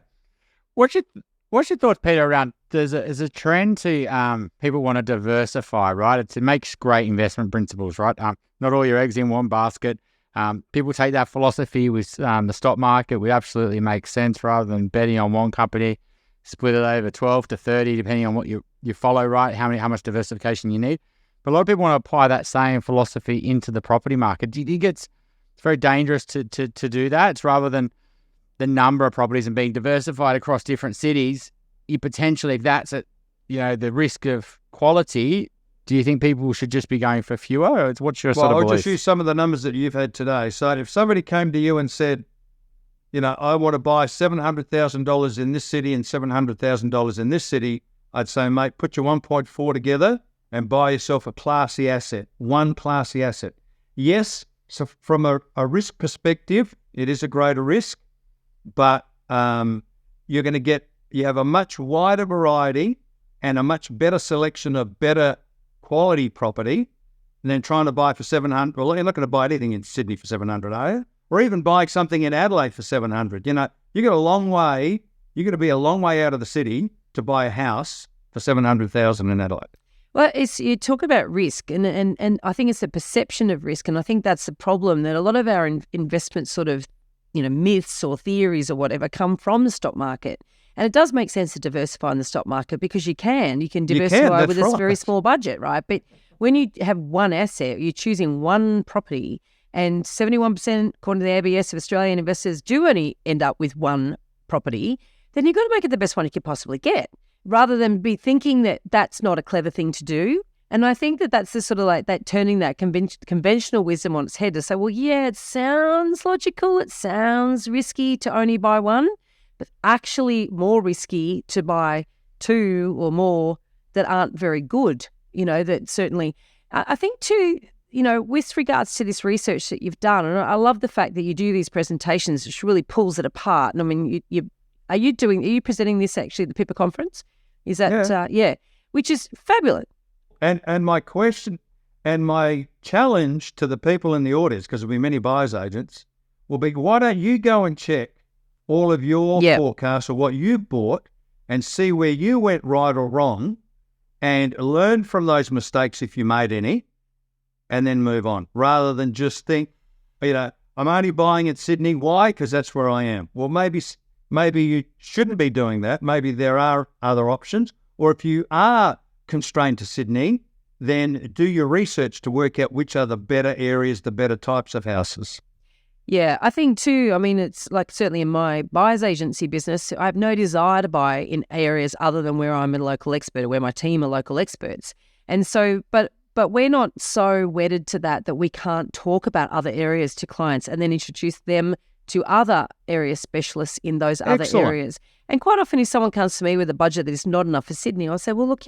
What's your thoughts, Peter, around there's a trend to people want to diversify, right? It makes great investment principles, right? Not all your eggs in one basket. People take that philosophy with the stock market, which absolutely makes sense, rather than betting on one company, split it over 12 to 30, depending on what you follow, right? How much diversification you need. But a lot of people want to apply that same philosophy into the property market. Do you think it's very dangerous to do that? It's rather than the number of properties and being diversified across different cities, you potentially, if that's at, the risk of quality, do you think people should just be going for fewer? Or what's your sort of belief? I'll just use some of the numbers that you've had today. So if somebody came to you and said, I want to buy $700,000 in this city and $700,000 in this city, I'd say, mate, put your 1.4 together and buy yourself a classy asset, one classy asset. Yes, so from a risk perspective, it is a greater risk, but you have a much wider variety and a much better selection of better quality property than trying to buy for 700. Well, you're not going to buy anything in Sydney for 700, are you? Or even buying something in Adelaide for 700. You got a long way. You're going to be a long way out of the city to buy a house for 700,000 in Adelaide. Well, you talk about risk, and I think it's the perception of risk, and I think that's the problem, that a lot of our investment sort of, myths or theories or whatever come from the stock market. And it does make sense to diversify in the stock market because you can diversify with a very small budget, right? But when you have one asset, you're choosing one property, and 71%, according to the ABS, of Australian investors do only end up with one property, then you've got to make it the best one you could possibly get, rather than be thinking that that's not a clever thing to do. And I think that that's the sort of like that turning that conventional wisdom on its head to say, well, yeah, it sounds logical, it sounds risky to only buy one, but actually more risky to buy two or more that aren't very good. That certainly, I think too, with regards to this research that you've done, and I love the fact that you do these presentations, which really pulls it apart. And I mean, are you presenting this actually at the Pippa conference? Is that, which is fabulous. And my question and my challenge to the people in the audience, because there'll be many buyers agents, will be, why don't you go and check all of your forecasts or what you bought and see where you went right or wrong and learn from those mistakes if you made any, and then move on, rather than just think, I'm only buying in Sydney. Why? Because that's where I am. Well, maybe you shouldn't be doing that. Maybe there are other options. Or if you are constrained to Sydney, then do your research to work out which are the better areas, the better types of houses. Yeah, I think too, I mean, it's like certainly in my buyer's agency business, I have no desire to buy in areas other than where I'm a local expert or where my team are local experts. And so, but we're not so wedded to that we can't talk about other areas to clients and then introduce them to other area specialists in those other areas. And quite often if someone comes to me with a budget that is not enough for Sydney, I'll say, well, look,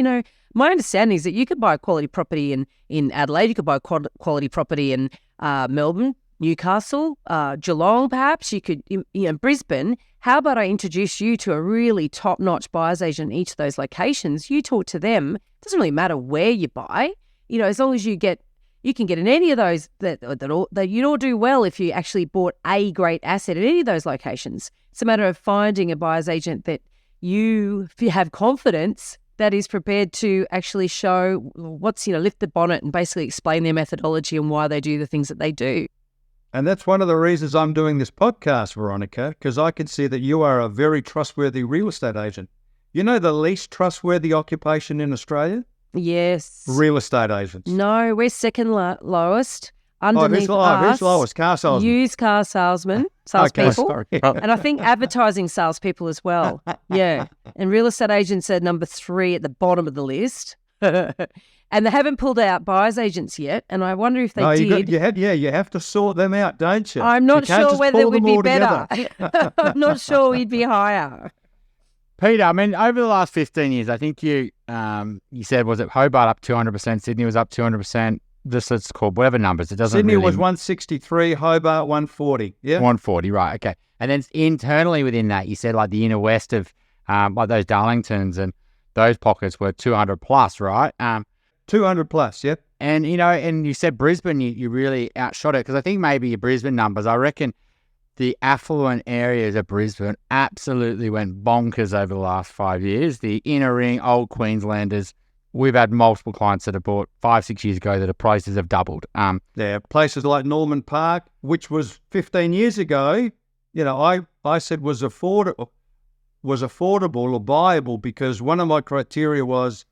my understanding is that you could buy a quality property in Adelaide, you could buy a quality property in Melbourne, Newcastle, Geelong perhaps, you could, Brisbane. How about I introduce you to a really top-notch buyer's agent in each of those locations? You talk to them. It doesn't really matter where you buy, as long as you can get in any of those that you'd all do well if you actually bought a great asset in any of those locations. It's a matter of finding a buyer's agent that you have confidence that is prepared to actually show lift the bonnet and basically explain their methodology and why they do the things that they do. And that's one of the reasons I'm doing this podcast, Veronica, because I can see that you are a very trustworthy real estate agent. The least trustworthy occupation in Australia? Yes. Real estate agents. No, we're second lowest. Underneath us, who's lowest? Car salesman. Used car salespeople. And I think advertising salespeople as well. Yeah. And real estate agents are number 3 at the bottom of the list. And they haven't pulled out buyer's agents yet. And I wonder if they did. You have to sort them out, don't you? I'm not sure whether it would be better. I'm not sure we'd be higher. Peter, I mean, over the last 15 years, I think you said, was it Hobart up 200%, Sydney was up 200%, just let's call whatever numbers. It doesn't Sydney really... was 163, Hobart 140. Yeah, 140, right, okay. And then internally within that, you said like the inner west of like those Darlingtons and those pockets were 200 plus, right? 200 plus, yep. And, and you said Brisbane, you really outshot it, because I think maybe your Brisbane numbers, I reckon the affluent areas of Brisbane absolutely went bonkers over the last 5 years. The inner ring, old Queenslanders, we've had multiple clients that have bought 5-6 years ago that the prices have doubled. Places like Norman Park, which was 15 years ago, I said was affordable or buyable because one of my criteria was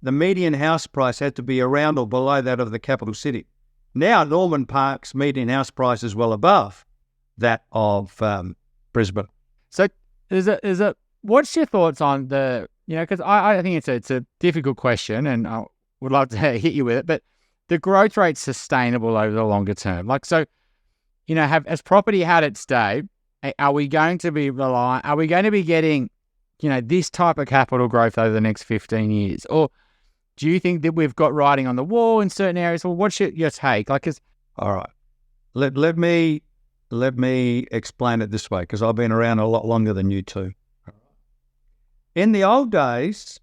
the median house price had to be around or below that of the capital city. Now Norman Park's median house price is well above that of Brisbane. So what's your thoughts on because I think it's a difficult question and I would love to hit you with it, but the growth rate's sustainable over the longer term. Has property had its day? Are we going to be getting, this type of capital growth over the next 15 years? Or do you think that we've got writing on the wall in certain areas? Well, what's your take? All right. Let me explain it this way, because I've been around a lot longer than you two. In the old days,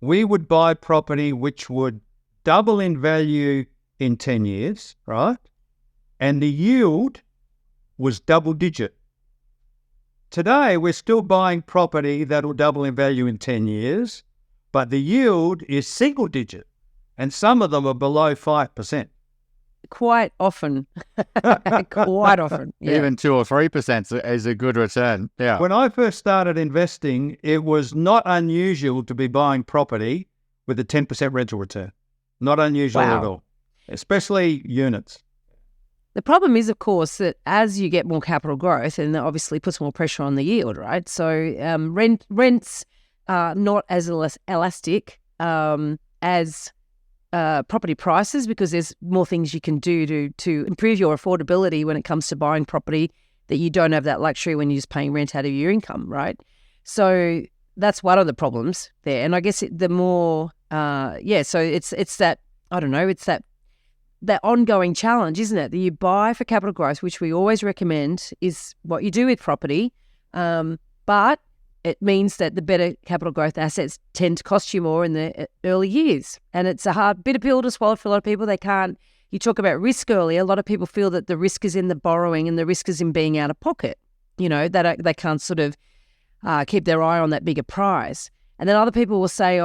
we would buy property which would double in value in 10 years, right? And the yield was double digit. Today, we're still buying property that will double in value in 10 years, but the yield is single digit, and some of them are below 5%. Quite often. Quite often. Yeah. Even 2 or 3% is a good return. Yeah. When I first started investing, it was not unusual to be buying property with a 10% rental return. Not unusual at all, especially units. The problem is, of course, that as you get more capital growth, and that obviously puts more pressure on the yield, right? So rents are not as elastic as property prices, because there's more things you can do to improve your affordability when it comes to buying property that you don't have that luxury when you're just paying rent out of your income, right? So that's one of the problems there. And I guess so it's that, I don't know, it's that ongoing challenge, isn't it? That you buy for capital growth, which we always recommend is what you do with property. But it means that the better capital growth assets tend to cost you more in the early years. And it's a hard bitter pill to swallow for a lot of people. You talk about risk earlier. A lot of people feel that the risk is in the borrowing and the risk is in being out of pocket, that they can't sort of keep their eye on that bigger prize. And then other people will say,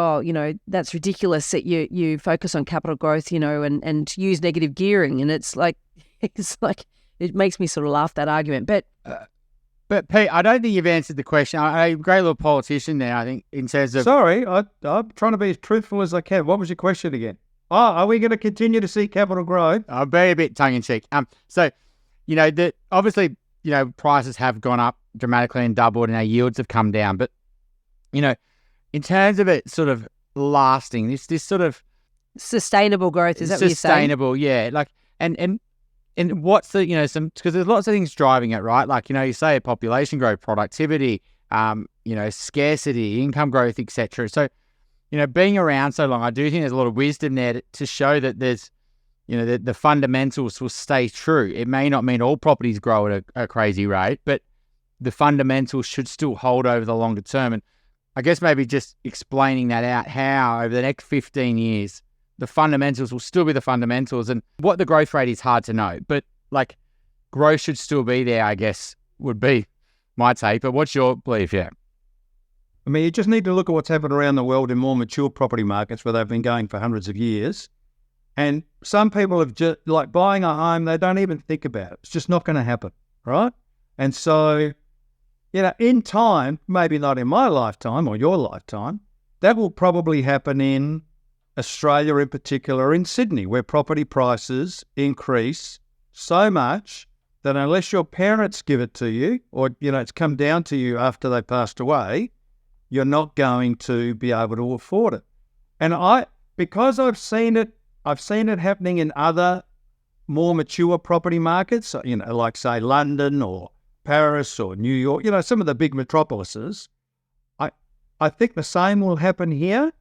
that's ridiculous that you focus on capital growth, and use negative gearing. And it's like, it makes me sort of laugh, that argument. But Pete, I don't think you've answered the question. I'm a great little politician there, I think, in terms of... Sorry, I'm trying to be as truthful as I can. What was your question again? Are we going to continue to see capital growth? I'll be a bit tongue-in-cheek. Obviously, prices have gone up dramatically and doubled and our yields have come down. But, in terms of it sort of lasting, this sort of... Sustainable growth, is that what you're saying? Sustainable, yeah. And what's the, because there's lots of things driving it, right? You say population growth, productivity, scarcity, income growth, etc. So, being around so long, I do think there's a lot of wisdom there to show that there's, the fundamentals will stay true. It may not mean all properties grow at a crazy rate, but the fundamentals should still hold over the longer term. And I guess maybe just explaining that out, how over the next 15 years, the fundamentals will still be the fundamentals, and what the growth rate is hard to know. But growth should still be there, I guess, would be my take. But what's your belief? Yeah. I mean, you just need to look at what's happened around the world in more mature property markets where they've been going for hundreds of years. And some people have just, buying a home, they don't even think about it. It's just not going to happen, right? And so, in time, maybe not in my lifetime or your lifetime, that will probably happen in Australia in particular, in Sydney, where property prices increase so much that unless your parents give it to you or, it's come down to you after they passed away, you're not going to be able to afford it. And because I've seen it happening in other more mature property markets, like say London or Paris or New York, some of the big metropolises, I think the same will happen here.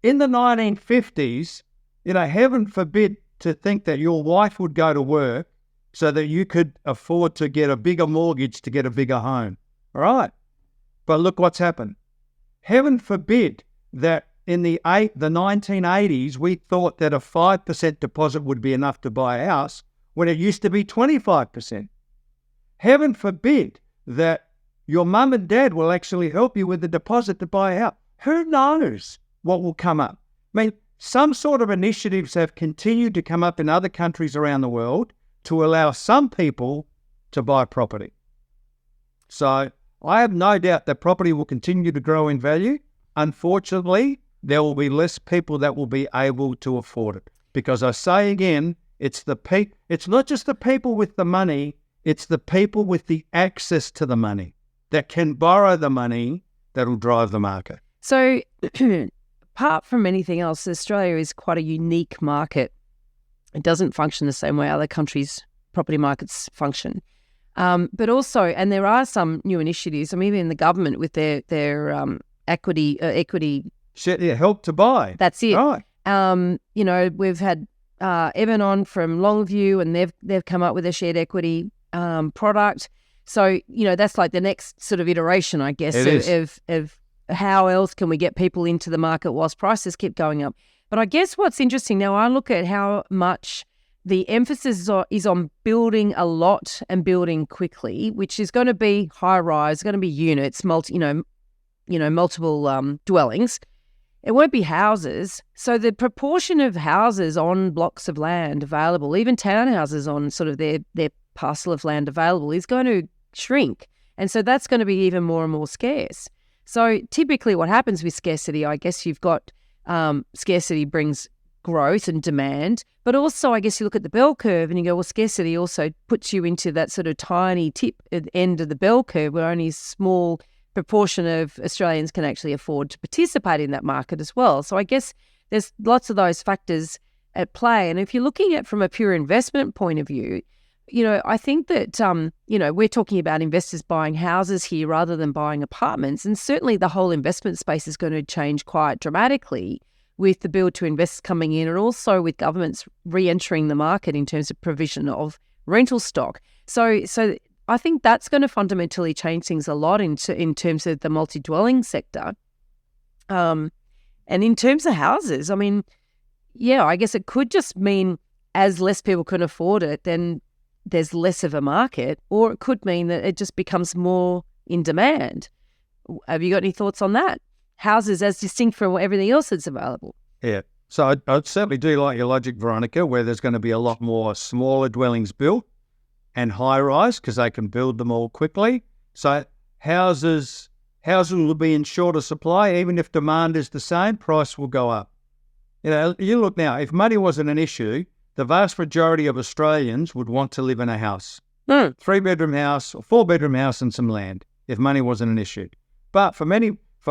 In the 1950s, heaven forbid to think that your wife would go to work so that you could afford to get a bigger mortgage to get a bigger home. All right. But look what's happened. Heaven forbid that in the 1980s, we thought that a 5% deposit would be enough to buy a house when it used to be 25%. heaven forbid that your mum and dad will actually help you with the deposit to buy a house. Who knows what will come up? I mean, some sort of initiatives have continued to come up in other countries around the world to allow some people to buy property. So I have no doubt that property will continue to grow in value. Unfortunately, there will be less people that will be able to afford it. Because I say again, it's not just the people with the money, it's the people with the access to the money that can borrow the money that will drive the market. So apart from anything else, Australia is quite a unique market. It doesn't function the same way other countries' property markets function. But also, and there are some new initiatives, I mean, even in the government with their equity. Help to buy. That's it. Right. We've had Evan on from Longview, and they've come up with a shared equity product. So, that's like the next sort of iteration, I guess, of how else can we get people into the market whilst prices keep going up. But I guess what's interesting now, I look at how much the emphasis is on building a lot and building quickly, which is going to be high rise, going to be units, multiple dwellings. It won't be houses. So the proportion of houses on blocks of land available, even townhouses on sort of their parcel of land available, is going to shrink. And so that's going to be even more and more scarce. So typically what happens with scarcity, I guess you've got scarcity brings growth and demand, but also I guess you look at the bell curve and you go, well, scarcity also puts you into that sort of tiny tip at the end of the bell curve where only a small proportion of Australians can actually afford to participate in that market as well. So I guess there's lots of those factors at play. And if you're looking at from a pure investment point of view, I think that, we're talking about investors buying houses here rather than buying apartments. And certainly the whole investment space is going to change quite dramatically with the build to invest coming in and also with governments re-entering the market in terms of provision of rental stock. So I think that's going to fundamentally change things a lot in terms of the multi-dwelling sector. And in terms of houses, I mean, yeah, I guess it could just mean as less people can afford it, then there's less of a market, or it could mean that it just becomes more in demand. Have you got any thoughts on that? Houses as distinct from everything else that's available. Yeah. So I certainly do like your logic, Veronica, where there's going to be a lot more smaller dwellings built and high-rise because they can build them all quickly. So houses will be in shorter supply. Even if demand is the same, price will go up. You look now, if money wasn't an issue, the vast majority of Australians would want to live in a house. 3-bedroom house or 4-bedroom house and some land if money wasn't an issue. But for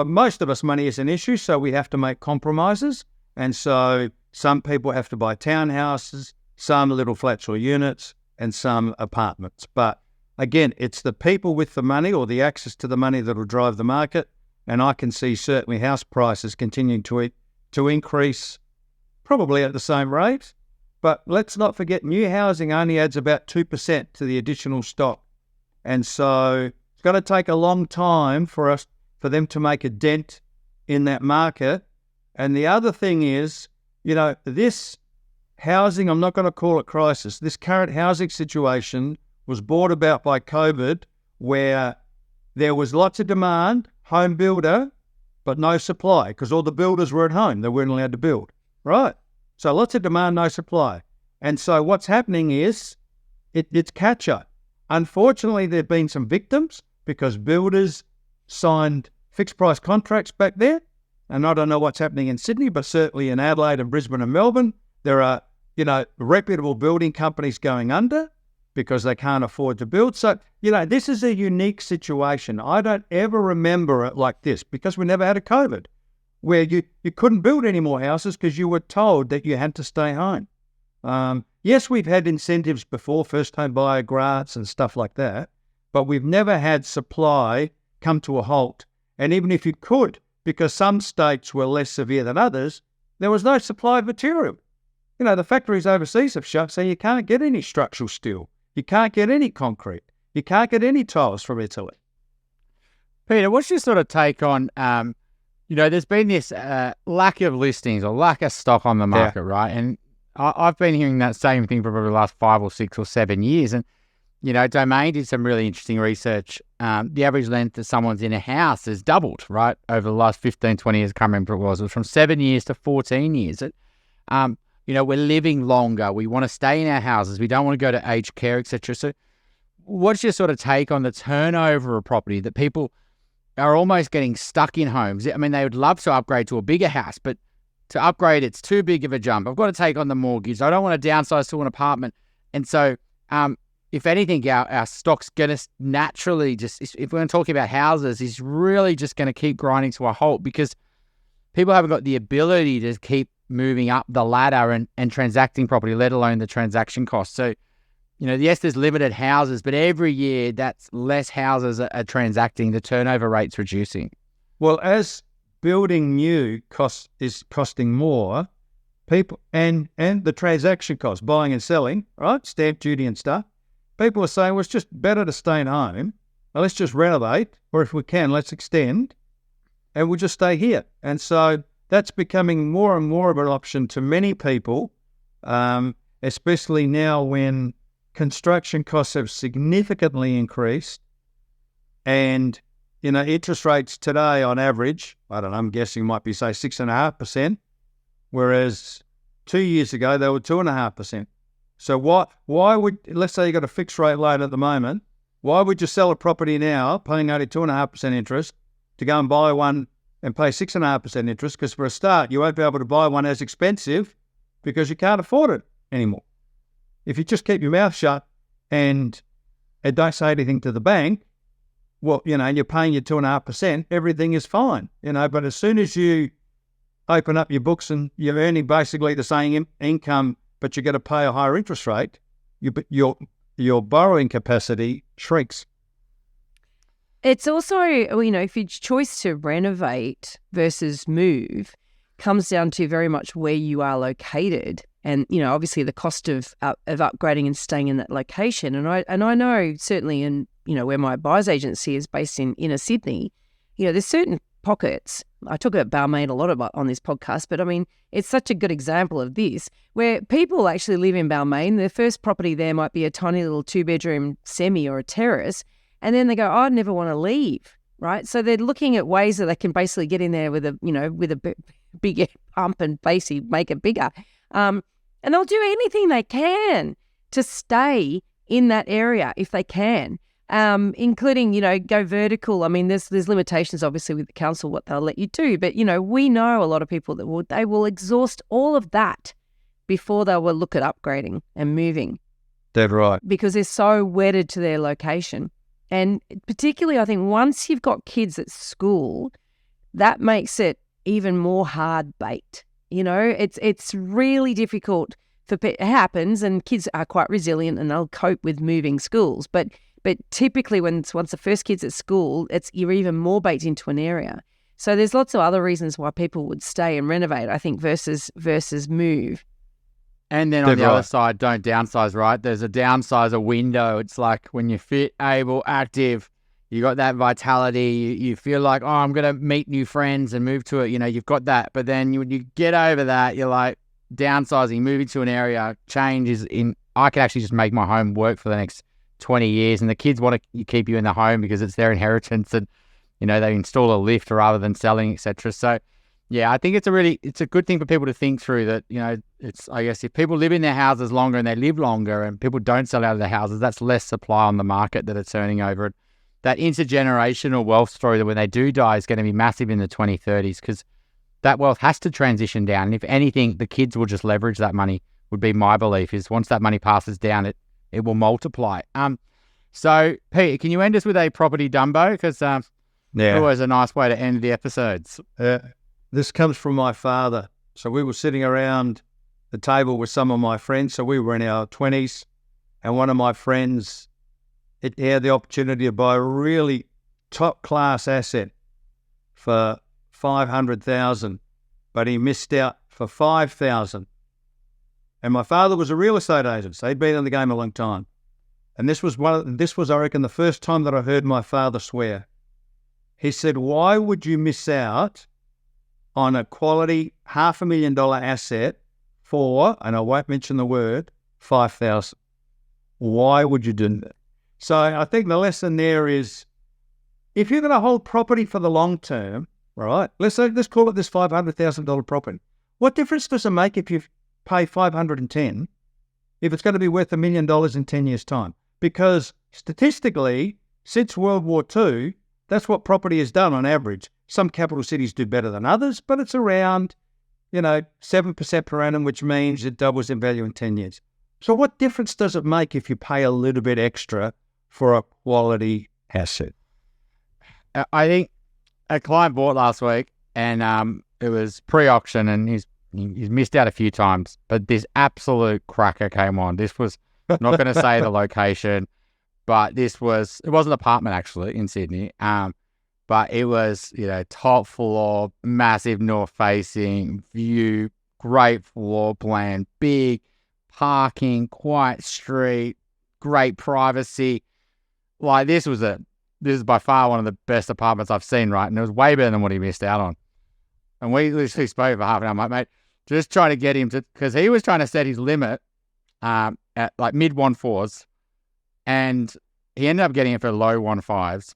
most of us, money is an issue, so we have to make compromises. And so some people have to buy townhouses, some little flats or units, and some apartments. But again, it's the people with the money or the access to the money that will drive the market. And I can see certainly house prices continuing to increase probably at the same rate. But let's not forget, new housing only adds about 2% to the additional stock. And so it's going to take a long time for them to make a dent in that market. And the other thing is, this housing, I'm not going to call it crisis, this current housing situation was brought about by COVID, where there was lots of demand, home builder, but no supply, because all the builders were at home. They weren't allowed to build, right? So lots of demand, no supply. And so what's happening is it's catch-up. Unfortunately, there have been some victims because builders signed fixed-price contracts back there. And I don't know what's happening in Sydney, but certainly in Adelaide and Brisbane and Melbourne, there are, reputable building companies going under because they can't afford to build. So, this is a unique situation. I don't ever remember it like this because we never had a COVID where you couldn't build any more houses because you were told that you had to stay home. Yes, we've had incentives before, first home buyer grants and stuff like that, but we've never had supply come to a halt. And even if you could, because some states were less severe than others, there was no supply of material. The factories overseas have shut, so you can't get any structural steel. You can't get any concrete. You can't get any tiles from Italy. Peter, what's your sort of take on, there's been this lack of listings or lack of stock on the market, right? And I've been hearing that same thing for probably the last 5 or 6 or 7 years. And, Domain did some really interesting research. The average length that someone's in a house has doubled, right, over the last 15, 20 years. I can't remember what it was from 7 years to 14 years. We're living longer. We want to stay in our houses. We don't want to go to aged care, etc. So what's your sort of take on the turnover of property, that people are almost getting stuck in homes? I mean, they would love to upgrade to a bigger house, but to upgrade, it's too big of a jump. I've got to take on the mortgage. I don't want to downsize to an apartment. And so, if anything, our stock's going to naturally just, if we're going to talk about houses, is really just going to keep grinding to a halt, because people haven't got the ability to keep moving up the ladder and transacting property, let alone the transaction costs. So, yes, there's limited houses, but every year that's less houses are transacting. The turnover rate's reducing. Well, as building new is costing more, people and the transaction costs, buying and selling, right, stamp duty and stuff, people are saying, well, it's just better to stay at home. Well, let's just renovate, or if we can, let's extend, and we'll just stay here. And so that's becoming more and more of an option to many people, especially now when construction costs have significantly increased, and interest rates today on average, I don't know, I'm guessing might be say 6.5%, whereas 2 years ago they were 2.5%. So why would, let's say you got a fixed rate loan at the moment, why would you sell a property now paying only 2.5% interest to go and buy one and pay 6.5% interest? Because for a start, you won't be able to buy one as expensive because you can't afford it anymore. If you just keep your mouth shut and don't say anything to the bank, well, you're paying your 2.5%, everything is fine, but as soon as you open up your books and you're earning basically the same income, but you got to pay a higher interest rate, your borrowing capacity shrinks. It's also, if your choice to renovate versus move comes down to very much where you are located, and obviously the cost of upgrading and staying in that location. And I know certainly in where my buyer's agency is based in inner Sydney, there's certain pockets. I talk about Balmain a lot on this podcast, but I mean, it's such a good example of this, where people actually live in Balmain. Their first property there might be a tiny little 2-bedroom semi or a terrace, and then they go, I never want to leave, right? So they're looking at ways that they can basically get in there with a bigger pump and basically make it bigger. And they'll do anything they can to stay in that area if they can. Including, go vertical. I mean, there's limitations, obviously, with the council, what they'll let you do. But, we know a lot of people that they will exhaust all of that before they will look at upgrading and moving. That's right. Because they're so wedded to their location. And particularly, I think once you've got kids at school, that makes it even more hard bait. It's really difficult it happens, and kids are quite resilient and they'll cope with moving schools. But typically once the first kid's at school, you're even more baked into an area. So there's lots of other reasons why people would stay and renovate, I think, versus move. And then on the other side, don't downsize, right? There's a downsizer window. It's like when you're fit, able, active, you got that vitality, you feel like, oh, I'm going to meet new friends and move to it. You've got that. But then when you get over that, you're like downsizing, moving to an area, change is in, I can actually just make my home work for the next 20 years, and the kids want to keep you in the home because it's their inheritance, and they install a lift rather than selling, etc. So yeah, I think it's a good thing for people to think through that. It's, I guess, if people live in their houses longer and they live longer and people don't sell out of their houses, that's less supply on the market that are turning over. That intergenerational wealth story, that when they do die, is going to be massive in the 2030s, because that wealth has to transition down. And if anything, the kids will just leverage that money, would be my belief, is once that money passes down, it will multiply. So, Pete, can you end us with a property dumbo? Because always a nice way to end the episodes. This comes from my father. So we were sitting around the table with some of my friends. So we were in our 20s, and one of my friends, he had the opportunity to buy a really top-class asset for $500,000, but he missed out for $5,000. And my father was a real estate agent, so he'd been in the game a long time. And this was, I reckon, the first time that I heard my father swear. He said, why would you miss out on a quality $500,000 asset for, and I won't mention the word, $5,000? Why would you do that? So I think the lesson there is, if you're going to hold property for the long term, right? Let's call it this $500,000 property. What difference does it make if you pay $510,000 if it's going to be worth $1 million in 10 years' time? Because statistically, since World War II, that's what property has done on average. Some capital cities do better than others, but it's around, 7% per annum, which means it doubles in value in 10 years. So what difference does it make if you pay a little bit extra for a quality asset? I think a client bought last week, and it was pre-auction, and he's missed out a few times, but this absolute cracker came on. This was, not going to say the location, but it wasn't an apartment actually in Sydney, but it was, top floor, massive north-facing view, great floor plan, big parking, quiet street, great privacy. Like, this is by far one of the best apartments I've seen, right? And it was way better than what he missed out on. And we literally spoke for half an hour. I'm like, mate, just trying to get him to, because he was trying to set his limit at like mid 1.4s, and he ended up getting it for low 1.5s.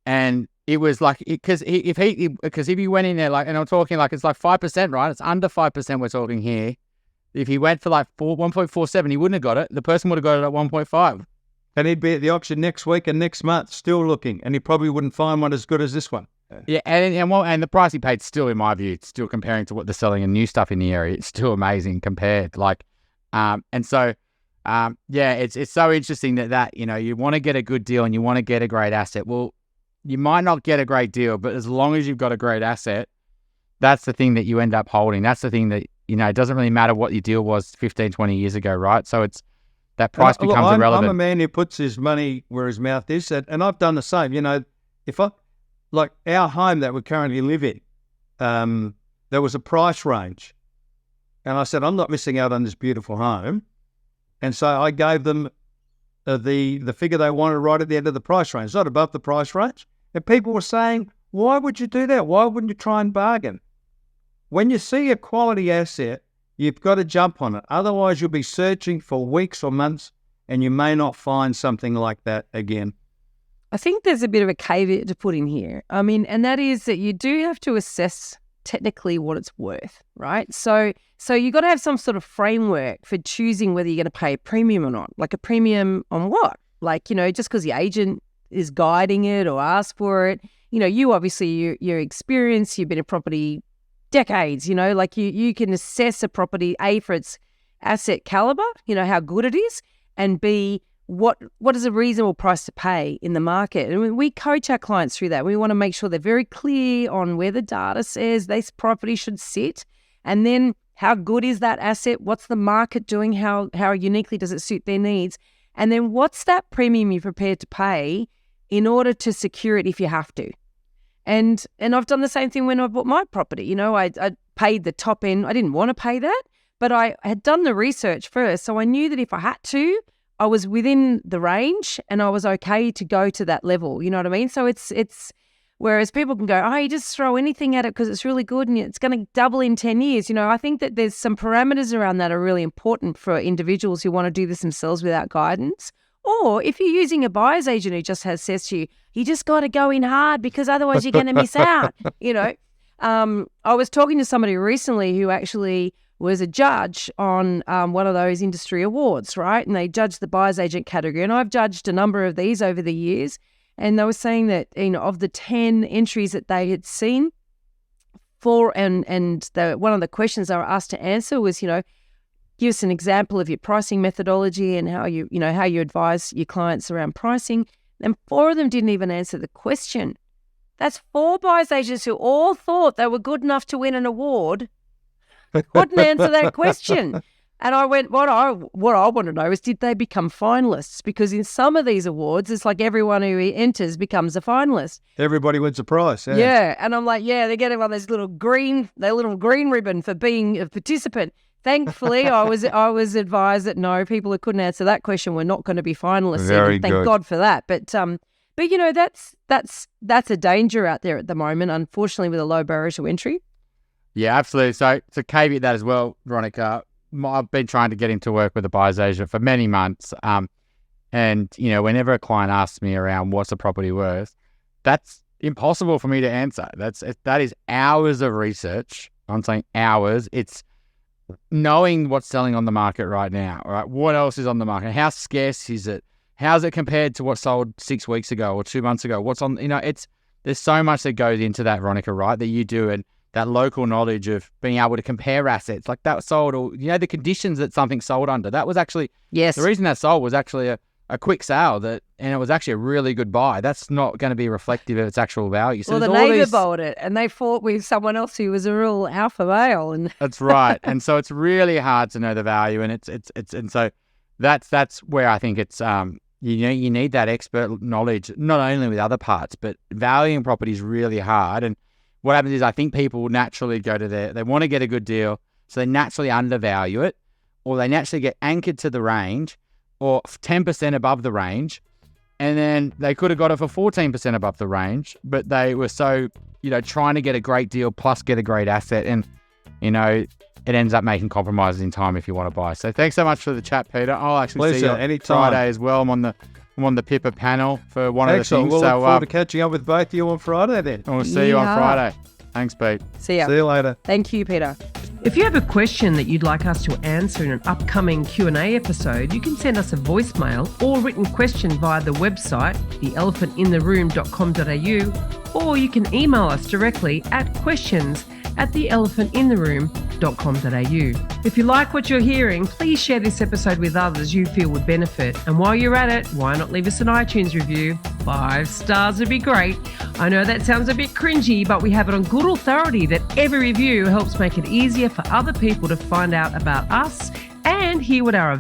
And it was like, because if he went in there, like, and I'm talking like, it's like 5%, right? It's under 5% we're talking here. If he went for like 1.47, he wouldn't have got it. The person would have got it at 1.5. And he'd be at the auction next week and next month still looking, and he probably wouldn't find one as good as this one. Yeah, and the price he paid still, in my view, it's still comparing to what they're selling in new stuff in the area, it's still amazing compared. Like, and so, it's so interesting that you want to get a good deal and you want to get a great asset. Well, you might not get a great deal, but as long as you've got a great asset, that's the thing that you end up holding. That's the thing that, it doesn't really matter what your deal was 15, 20 years ago, right? So it's, that price becomes irrelevant. I'm a man who puts his money where his mouth is, and I've done the same. If like our home that we currently live in, there was a price range, and I said, I'm not missing out on this beautiful home, and so I gave them the figure they wanted right at the end of the price range, not above the price range. And people were saying, why would you do that? Why wouldn't you try and bargain? When you see a quality asset, you've got to jump on it. Otherwise, you'll be searching for weeks or months, and you may not find something like that again. I think there's a bit of a caveat to put in here. I mean, and that is that you do have to assess technically what it's worth, right? So you've got to have some sort of framework for choosing whether you're going to pay a premium or not. Like, a premium on what? Like, just because the agent is guiding it or asked for it. You obviously, your experience, you've been in property decades, like you can assess a property, A, for its asset caliber, how good it is, and B, what is a reasonable price to pay in the market. And we coach our clients through that. We want to make sure they're very clear on where the data says this property should sit, and then how good is that asset, what's the market doing, how uniquely does it suit their needs, and then what's that premium you're prepared to pay in order to secure it if you have to. And I've done the same thing when I bought my property. I paid the top end. I didn't want to pay that, but I had done the research first. So I knew that if I had to, I was within the range and I was okay to go to that level. You know what I mean? So it's whereas people can go, you just throw anything at it because it's really good and it's going to double in 10 years. I think that there's some parameters around that are really important for individuals who want to do this themselves without guidance. Or if you're using a buyer's agent who just says to you, you just got to go in hard because otherwise you're going to miss out. I was talking to somebody recently who actually was a judge on one of those industry awards, right? And they judged the buyer's agent category. And I've judged a number of these over the years. And they were saying that, of the 10 entries that they had seen, one of the questions they were asked to answer was, give us an example of your pricing methodology and how you advise your clients around pricing. And 4 of them didn't even answer the question. That's 4 buyer's agents who all thought they were good enough to win an award, couldn't answer that question. And I went, what I want to know is, did they become finalists? Because in some of these awards, it's like everyone who enters becomes a finalist. Everybody wins a prize. Yeah. And I'm like, they're getting on this little green ribbon for being a participant. Thankfully, I was advised that no, people who couldn't answer that question were not going to be finalists. Very Thank good. God for that. But that's a danger out there at the moment, unfortunately, with a low barrier to entry. Yeah, absolutely. So to caveat that as well, Veronica, I've been trying to get him to work with a buyer's agent for many months. And, whenever a client asks me around what's the property worth, that's impossible for me to answer. That is hours of research. I'm saying hours. It's knowing what's selling on the market right now, right? What else is on the market? How scarce is it? How's it compared to what sold 6 weeks ago or 2 months ago? What's on, there's so much that goes into that, Veronica, right? That you do, and that local knowledge of being able to compare assets like that sold, or, the conditions that something sold under. That was actually, Yes. the reason that sold was actually a quick sale, and it was actually a really good buy. That's not going to be reflective of its actual value. So Well, the neighbour bought it and they fought with someone else who was a real alpha male. And That's right. And so it's really hard to know the value, and and so that's where I think it's you need that expert knowledge, not only with other parts, but valuing property is really hard. And what happens is I think people will naturally go to they want to get a good deal, so they naturally undervalue it, or they naturally get anchored to the range or 10% above the range, and then they could have got it for 14% above the range, but they were so, trying to get a great deal plus get a great asset, and, it ends up making compromises in time if you want to buy. So thanks so much for the chat, Peter. I'll actually see you anytime. Friday as well. I'm on the Pippa panel for one of the things. We'll look forward to catching up with both of you on Friday then. We'll see you on Friday. Thanks, Pete. see ya. See you later. Thank you, Peter. If you have a question that you'd like us to answer in an upcoming Q&A episode, you can send us a voicemail or written question via the website, theelephantintheroom.com.au, or you can email us directly at questions@theelephantintheroom.com.au. If you like what you're hearing, please share this episode with others you feel would benefit. And while you're at it, why not leave us an iTunes review? 5 stars would be great. I know that sounds a bit cringy, but we have it on good authority that every review helps make it easier for other people to find out about us and hear what our